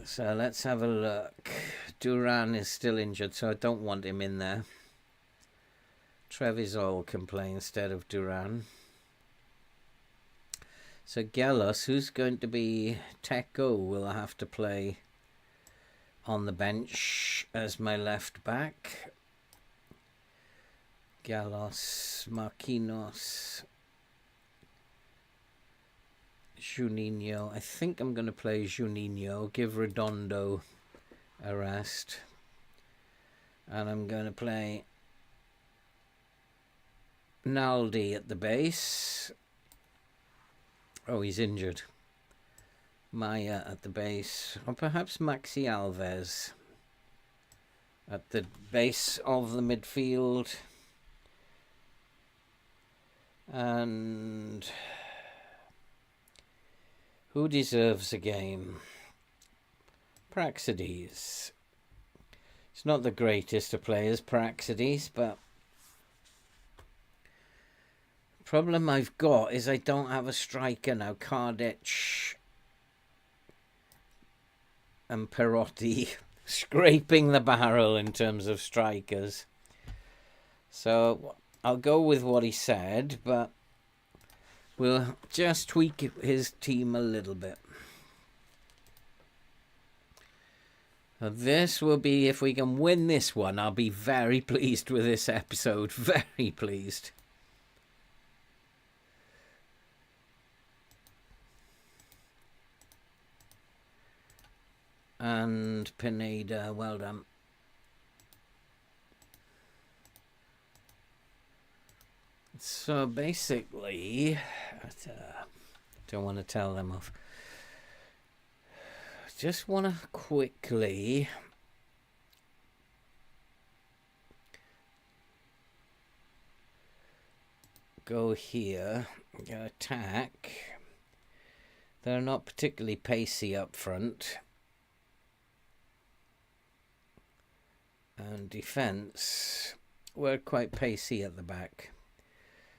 So let's have a look. Duran is still injured, so I don't want him in there. Trevisol can play instead of Duran. So Gelos, who's going to be Teco, will have to play on the bench as my left back. Gelos, Marquinhos, Juninho. I think I'm going to play Juninho, give Redondo a rest. And I'm going to play Naldi at the base. Oh, he's injured. Maya at the base. Or perhaps Maxi Alves at the base of the midfield. And who deserves a game? Praxedes. It's not the greatest of players, Praxedes, but problem I've got is I don't have a striker now. Kardec and Perotti scraping the barrel in terms of strikers. So I'll go with what he said, but we'll just tweak his team a little bit. Now this will be, if we can win this one, I'll be very pleased with this episode. Very pleased. And Pineda, well done. So basically, don't want to tell them off. Just want to quickly go here, go attack. They're not particularly pacey up front. And defense, we're quite pacey at the back.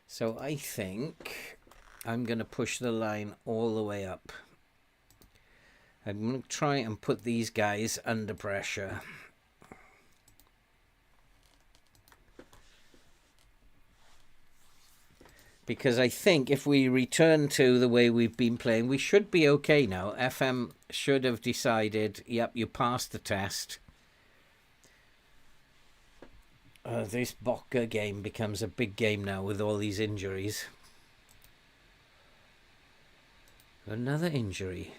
So I think I'm going to push the line all the way up. I'm going to try and put these guys under pressure. Because I think if we return to the way we've been playing, we should be okay now. FM should have decided, yep, you passed the test. This Boca game becomes a big game now with all these injuries. Another injury.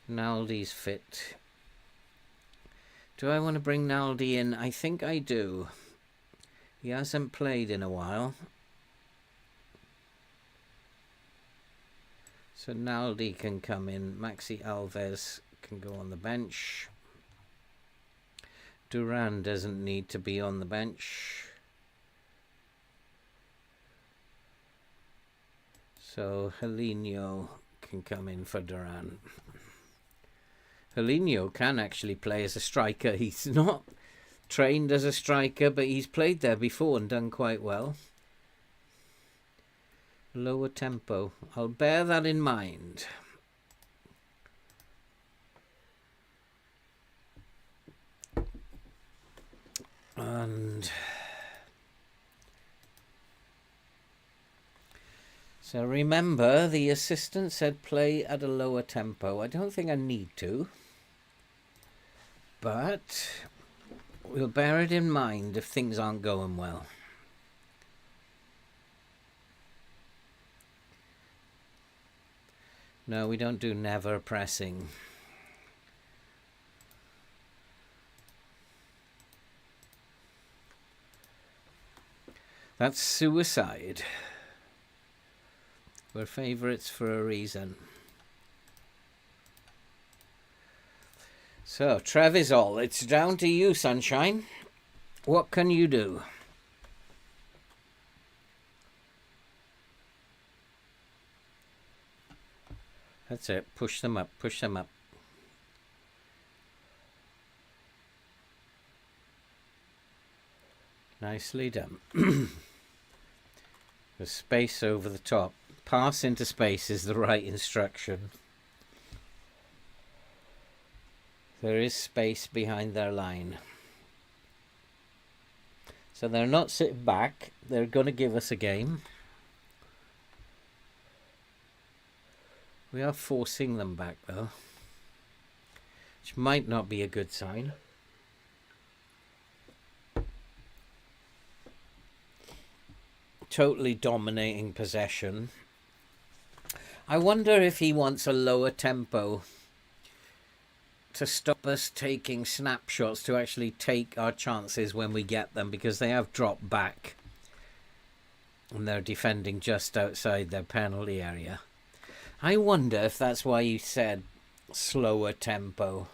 Naldi's fit. Do I want to bring Naldi in? I think I do. He hasn't played in a while. So Naldi can come in. Maxi Alves can go on the bench. Duran doesn't need to be on the bench. So Helinho can come in for Duran. Helinho can actually play as a striker. He's not trained as a striker, but he's played there before and done quite well. Lower tempo. I'll bear that in mind. And so remember, the assistant said play at a lower tempo. I don't think I need to, but we'll bear it in mind if things aren't going well. No, we don't do never pressing. That's suicide. We're favourites for a reason. So, Trevisol, it's down to you, sunshine. What can you do? That's it. Push them up. Push them up. Nicely done. The space over the top. Pass into space is the right instruction. There is space behind their line. So they're not sitting back. They're going to give us a game. We are forcing them back though, which might not be a good sign. Totally dominating possession. I wonder if he wants a lower tempo to stop us taking snapshots, to actually take our chances when we get them, because they have dropped back and they're defending just outside their penalty area. I wonder if that's why you said slower tempo.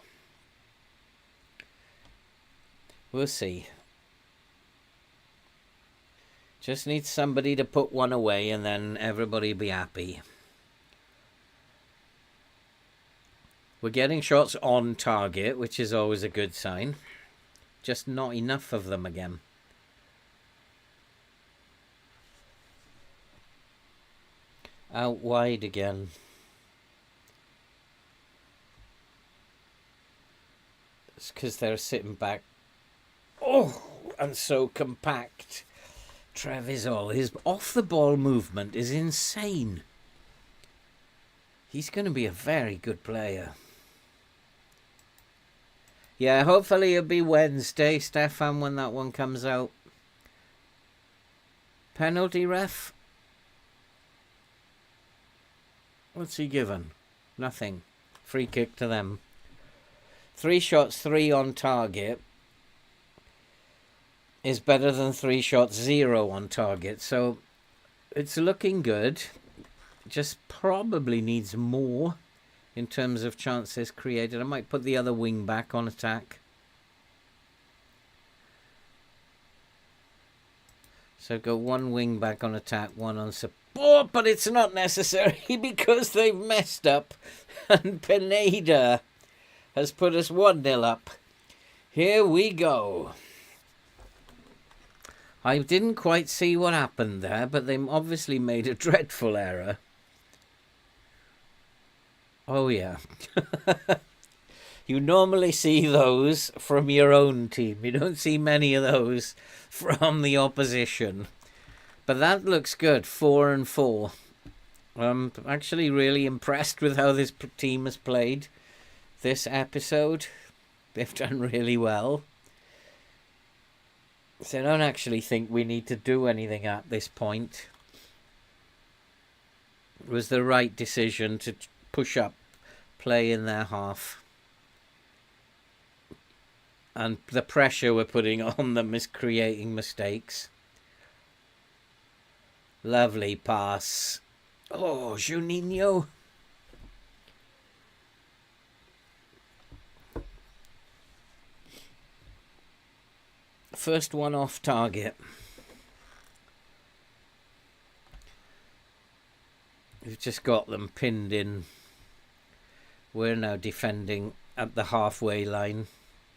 We'll see. Just need somebody to put one away and then everybody will be happy. We're getting shots on target, which is always a good sign. Just not enough of them again. Out wide again. It's because they're sitting back. Oh, and so compact. Trevisol, his off-the-ball movement is insane. He's going to be a very good player. Yeah, hopefully it'll be Wednesday, Stefan, when that one comes out. Penalty ref? What's he given? Nothing. Free kick to them. 3 shots, 3 on target is better than 3 shots, 0 on target. So it's looking good. Just probably needs more in terms of chances created. I might put the other wing back on attack. So go 1 wing back on attack, 1 on support, but it's not necessary because they've messed up and Pineda has put us 1-0 up. Here we go. I didn't quite see what happened there, but they obviously made a dreadful error. Oh, yeah. You normally see those from your own team. You don't see many of those from the opposition. But that looks good, 4-4. I'm actually really impressed with how this team has played this episode. They've done really well. So I don't actually think we need to do anything at this point. It was the right decision to push up, play in their half. And the pressure we're putting on them is creating mistakes. Lovely pass. Oh, Juninho. First one off target. We've just got them pinned in. We're now defending at the halfway line.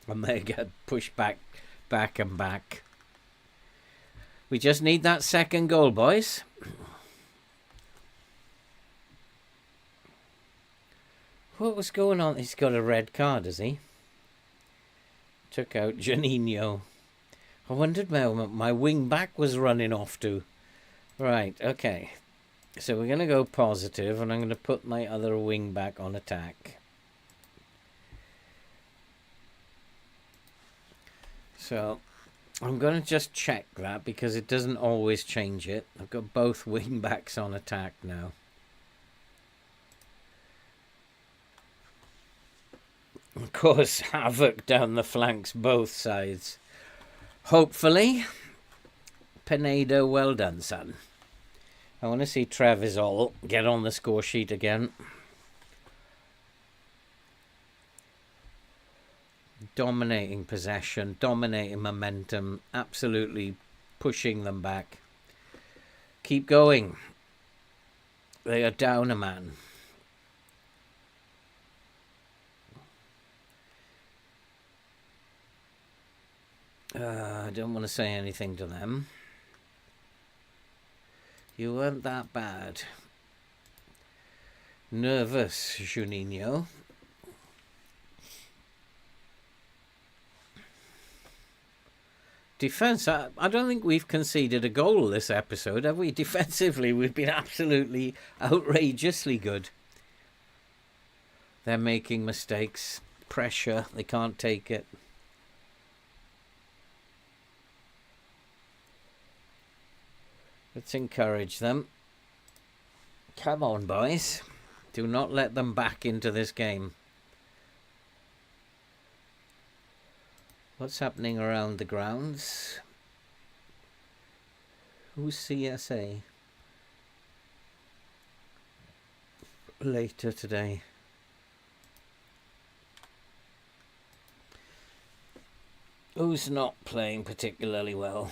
And they get pushed back and back. We just need that second goal, boys. What was going on? He's got a red card, has he? Took out Juninho. I wondered where my wing back was running off to. Right, okay. So we're going to go positive, and I'm going to put my other wing back on attack. So I'm going to just check that because it doesn't always change it. I've got both wing backs on attack now. Of course, havoc down the flanks, both sides. Hopefully. Pineda, well done, son. I want to see Trevisol get on the score sheet again. Dominating possession, dominating momentum, absolutely pushing them back. Keep going. They are down a man. I don't want to say anything to them. You weren't that bad. Nervous, Juninho. Defence, I don't think we've conceded a goal this episode, have we? Defensively, we've been absolutely outrageously good. They're making mistakes. Pressure, they can't take it. Let's encourage them. Come on, boys. Do not let them back into this game. What's happening around the grounds? Who's CSA? Later today. Who's not playing particularly well?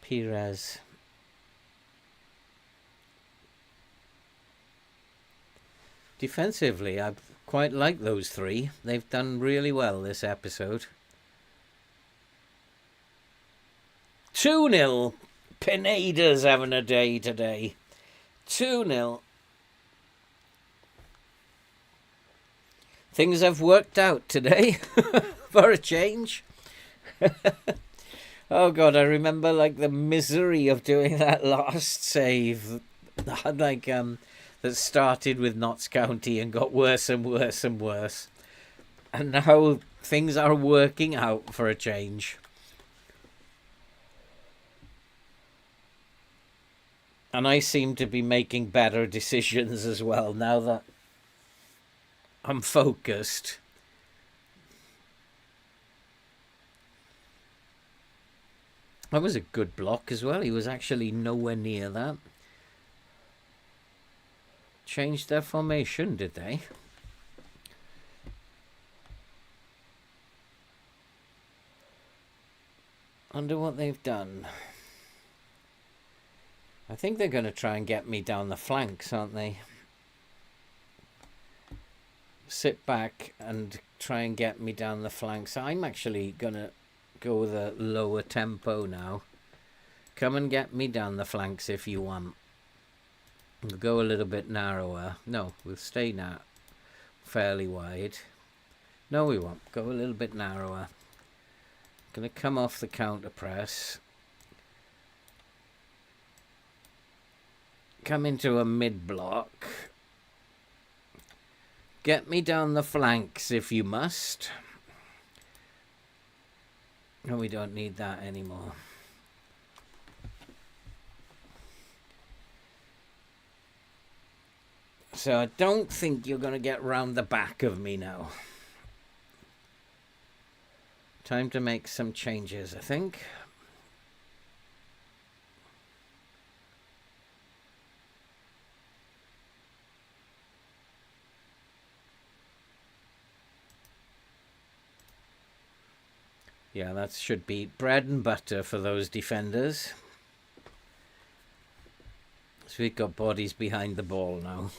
Perez. Defensively, I quite like those three. They've done really well this episode. 2-0. Pineda's having a day today. 2-0. Things have worked out today for a change. Oh God, I remember like the misery of doing that last save. That started with Notts County and got worse and worse and worse. And now things are working out for a change. And I seem to be making better decisions as well now that I'm focused. That was a good block as well. He was actually nowhere near that. Changed their formation, did they? Wonder what they've done. I think they're going to try and get me down the flanks, aren't they? Sit back and try and get me down the flanks. I'm actually going to go with a lower tempo now. Come and get me down the flanks if you want. We'll go a little bit narrower. No, we'll stay now fairly wide. No, we won't. Go a little bit narrower. Going to come off the counter press. Come into a mid block. Get me down the flanks if you must. No, we don't need that anymore. So I don't think you're going to get round the back of me now. Time to make some changes, I think. Yeah, that should be bread and butter for those defenders. So we've got bodies behind the ball now.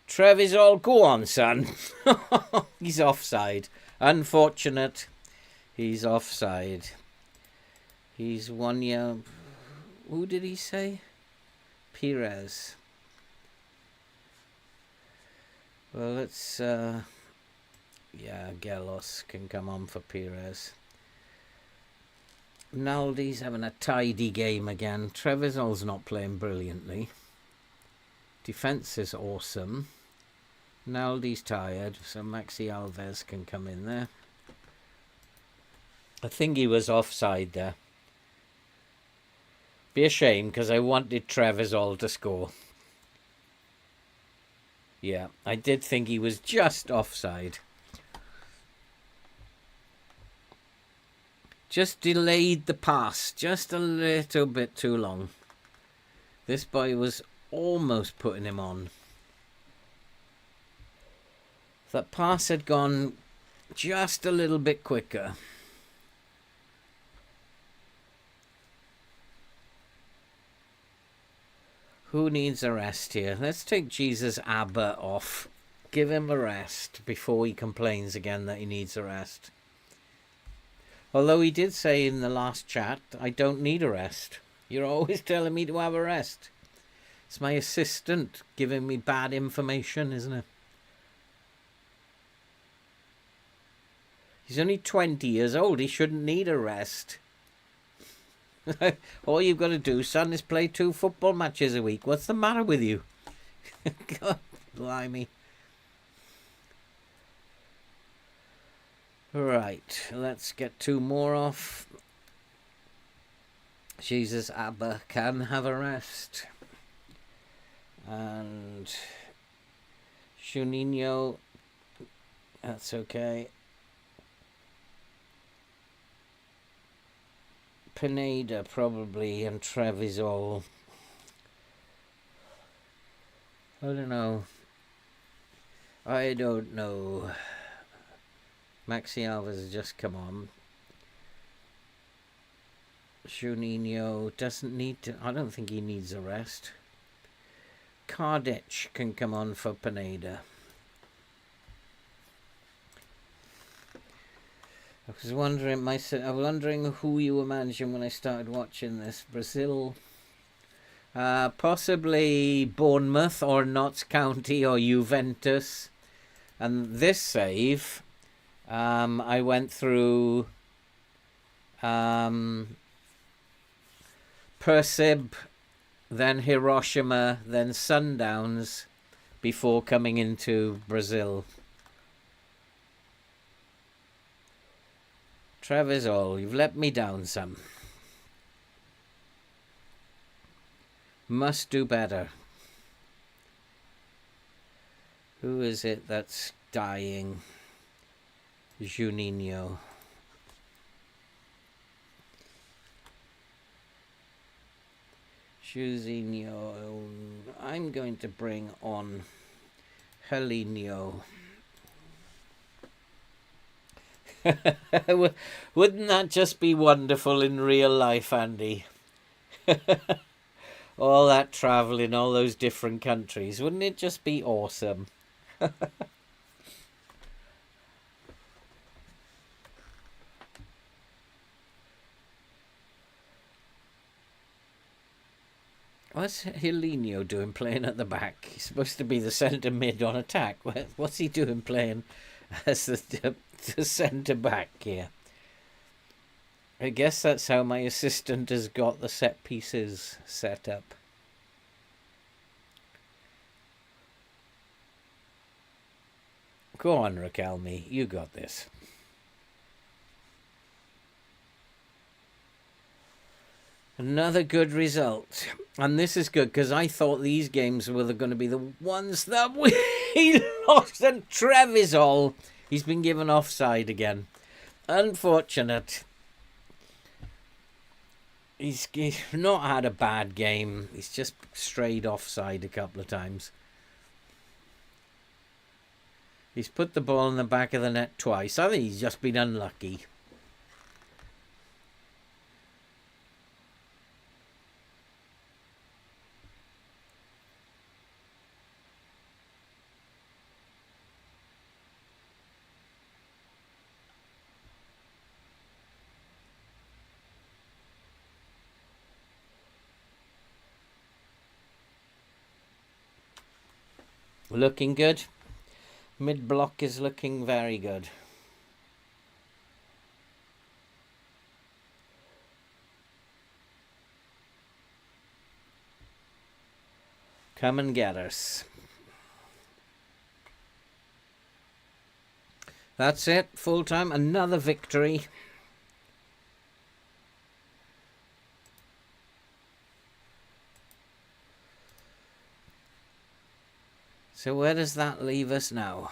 Trevisol, go on, son. He's offside. Unfortunate. He's offside. He's 1 year... Who did he say? Perez. Well, let's... yeah, Gelos can come on for Perez. Naldi's having a tidy game again. Trevisol's not playing brilliantly. Defence is awesome. Naldi's tired, so Maxi Alves can come in there. I think he was offside there. Be a shame, because I wanted Trevisol to score. Yeah, I did think he was just offside. Just delayed the pass just a little bit too long. This boy was almost putting him on. If that pass had gone just a little bit quicker. Who needs a rest here? Let's take Jesus Abba off. Give him a rest before he complains again that he needs a rest. Although he did say in the last chat, I don't need a rest. You're always telling me to have a rest. It's my assistant giving me bad information, isn't it? He's only 20 years old. He shouldn't need a rest. All you've got to do, son, is play 2 football matches a week. What's the matter with you? God blimey. Right, let's get 2 more off. Jesus Abba can have a rest. And Juninho, that's okay. Pineda probably, and Trevisol. I don't know. Maxi Alves has just come on. Juninho doesn't need to... I don't think he needs a rest. Kardec can come on for Pineda. I was wondering who you were managing when I started watching this. Brazil, possibly Bournemouth or Notts County or Juventus. And this save, I went through Persib, then Hiroshima, then Sundowns before coming into Brazil. Trevisol, you've let me down some. Must do better. Who is it that's dying? Juninho. Juninho. I'm going to bring on Helinho. Wouldn't that just be wonderful in real life, Andy? All that travelling, all those different countries. Wouldn't it just be awesome? What's Helinho doing playing at the back? He's supposed to be the centre mid on attack. What's he doing playing as the centre back here? I guess that's how my assistant has got the set pieces set up. Go on, Raquelme, you got this. Another good result. And this is good because I thought these games were going to be the ones that we lost. And Trevisol, he's been given offside again. Unfortunate. He's not had a bad game. He's just strayed offside a couple of times. He's put the ball in the back of the net twice. I think he's just been unlucky. Looking good. Mid-block is looking very good. Come and get us. That's it. Full time. Another victory. So where does that leave us now?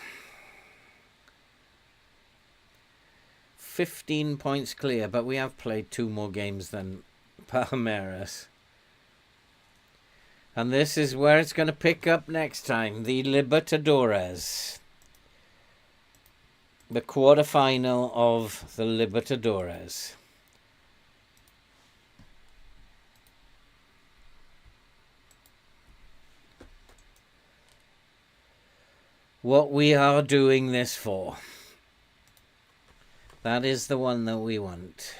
15 points clear, but we have played 2 more games than Palmeiras. And this is where it's going to pick up next time. The Libertadores. The quarterfinal of the Libertadores. What we are doing this for. That is the one that we want.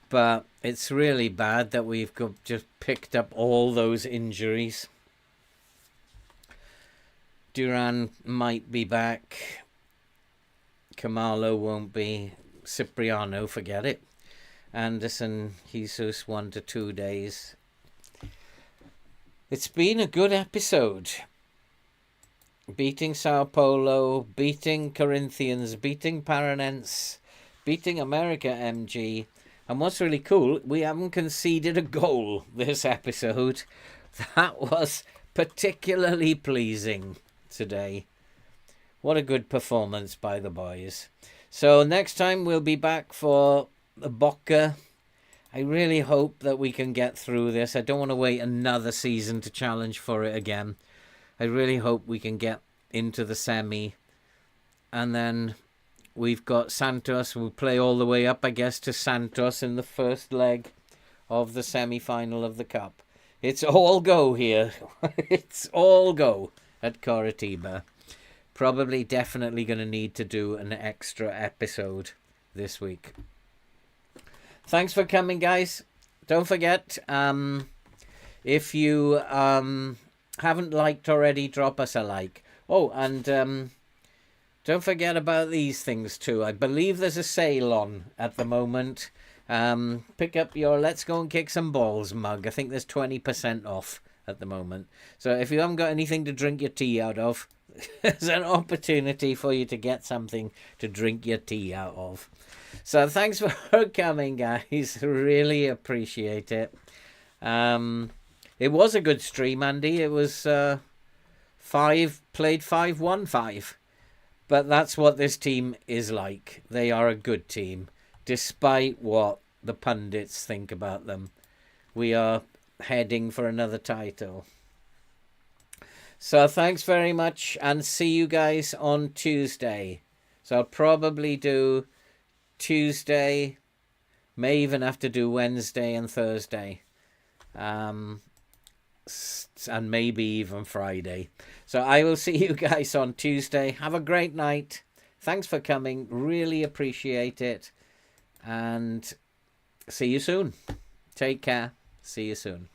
But it's really bad that we've just picked up all those injuries. Duran might be back. Camalo won't be. Cipriano, forget it. Anderson, Jesus, 1 to 2 days. It's been a good episode. Beating Sao Paulo, beating Corinthians, beating Paranense, beating America MG. And what's really cool, we haven't conceded a goal this episode. That was particularly pleasing today. What a good performance by the boys. So next time we'll be back for the Boca. I really hope that we can get through this. I don't want to wait another season to challenge for it again. I really hope we can get into the semi. And then we've got Santos. We'll play all the way up, I guess, to Santos in the first leg of the semi-final of the Cup. It's all go here. It's all go at Coritiba. Probably definitely going to need to do an extra episode this week. Thanks for coming, guys. Don't forget, if you haven't liked already, drop us a like. Oh, and don't forget about these things too. I believe there's a sale on at the moment. Pick up your Let's Go and Kick Some Balls mug. I think there's 20% off at the moment. So if you haven't got anything to drink your tea out of, there's an opportunity for you to get something to drink your tea out of. So thanks for coming, guys. Really appreciate it. It was a good stream, Andy. It was 5-1-5. But that's what this team is like. They are a good team, despite what the pundits think about them. We are heading for another title. So thanks very much, and see you guys on Tuesday. So I'll probably do Tuesday, may even have to do Wednesday and Thursday. And maybe even Friday. So I will see you guys on Tuesday. Have a great night. Thanks for coming. Really appreciate it. And see you soon. Take care. See you soon.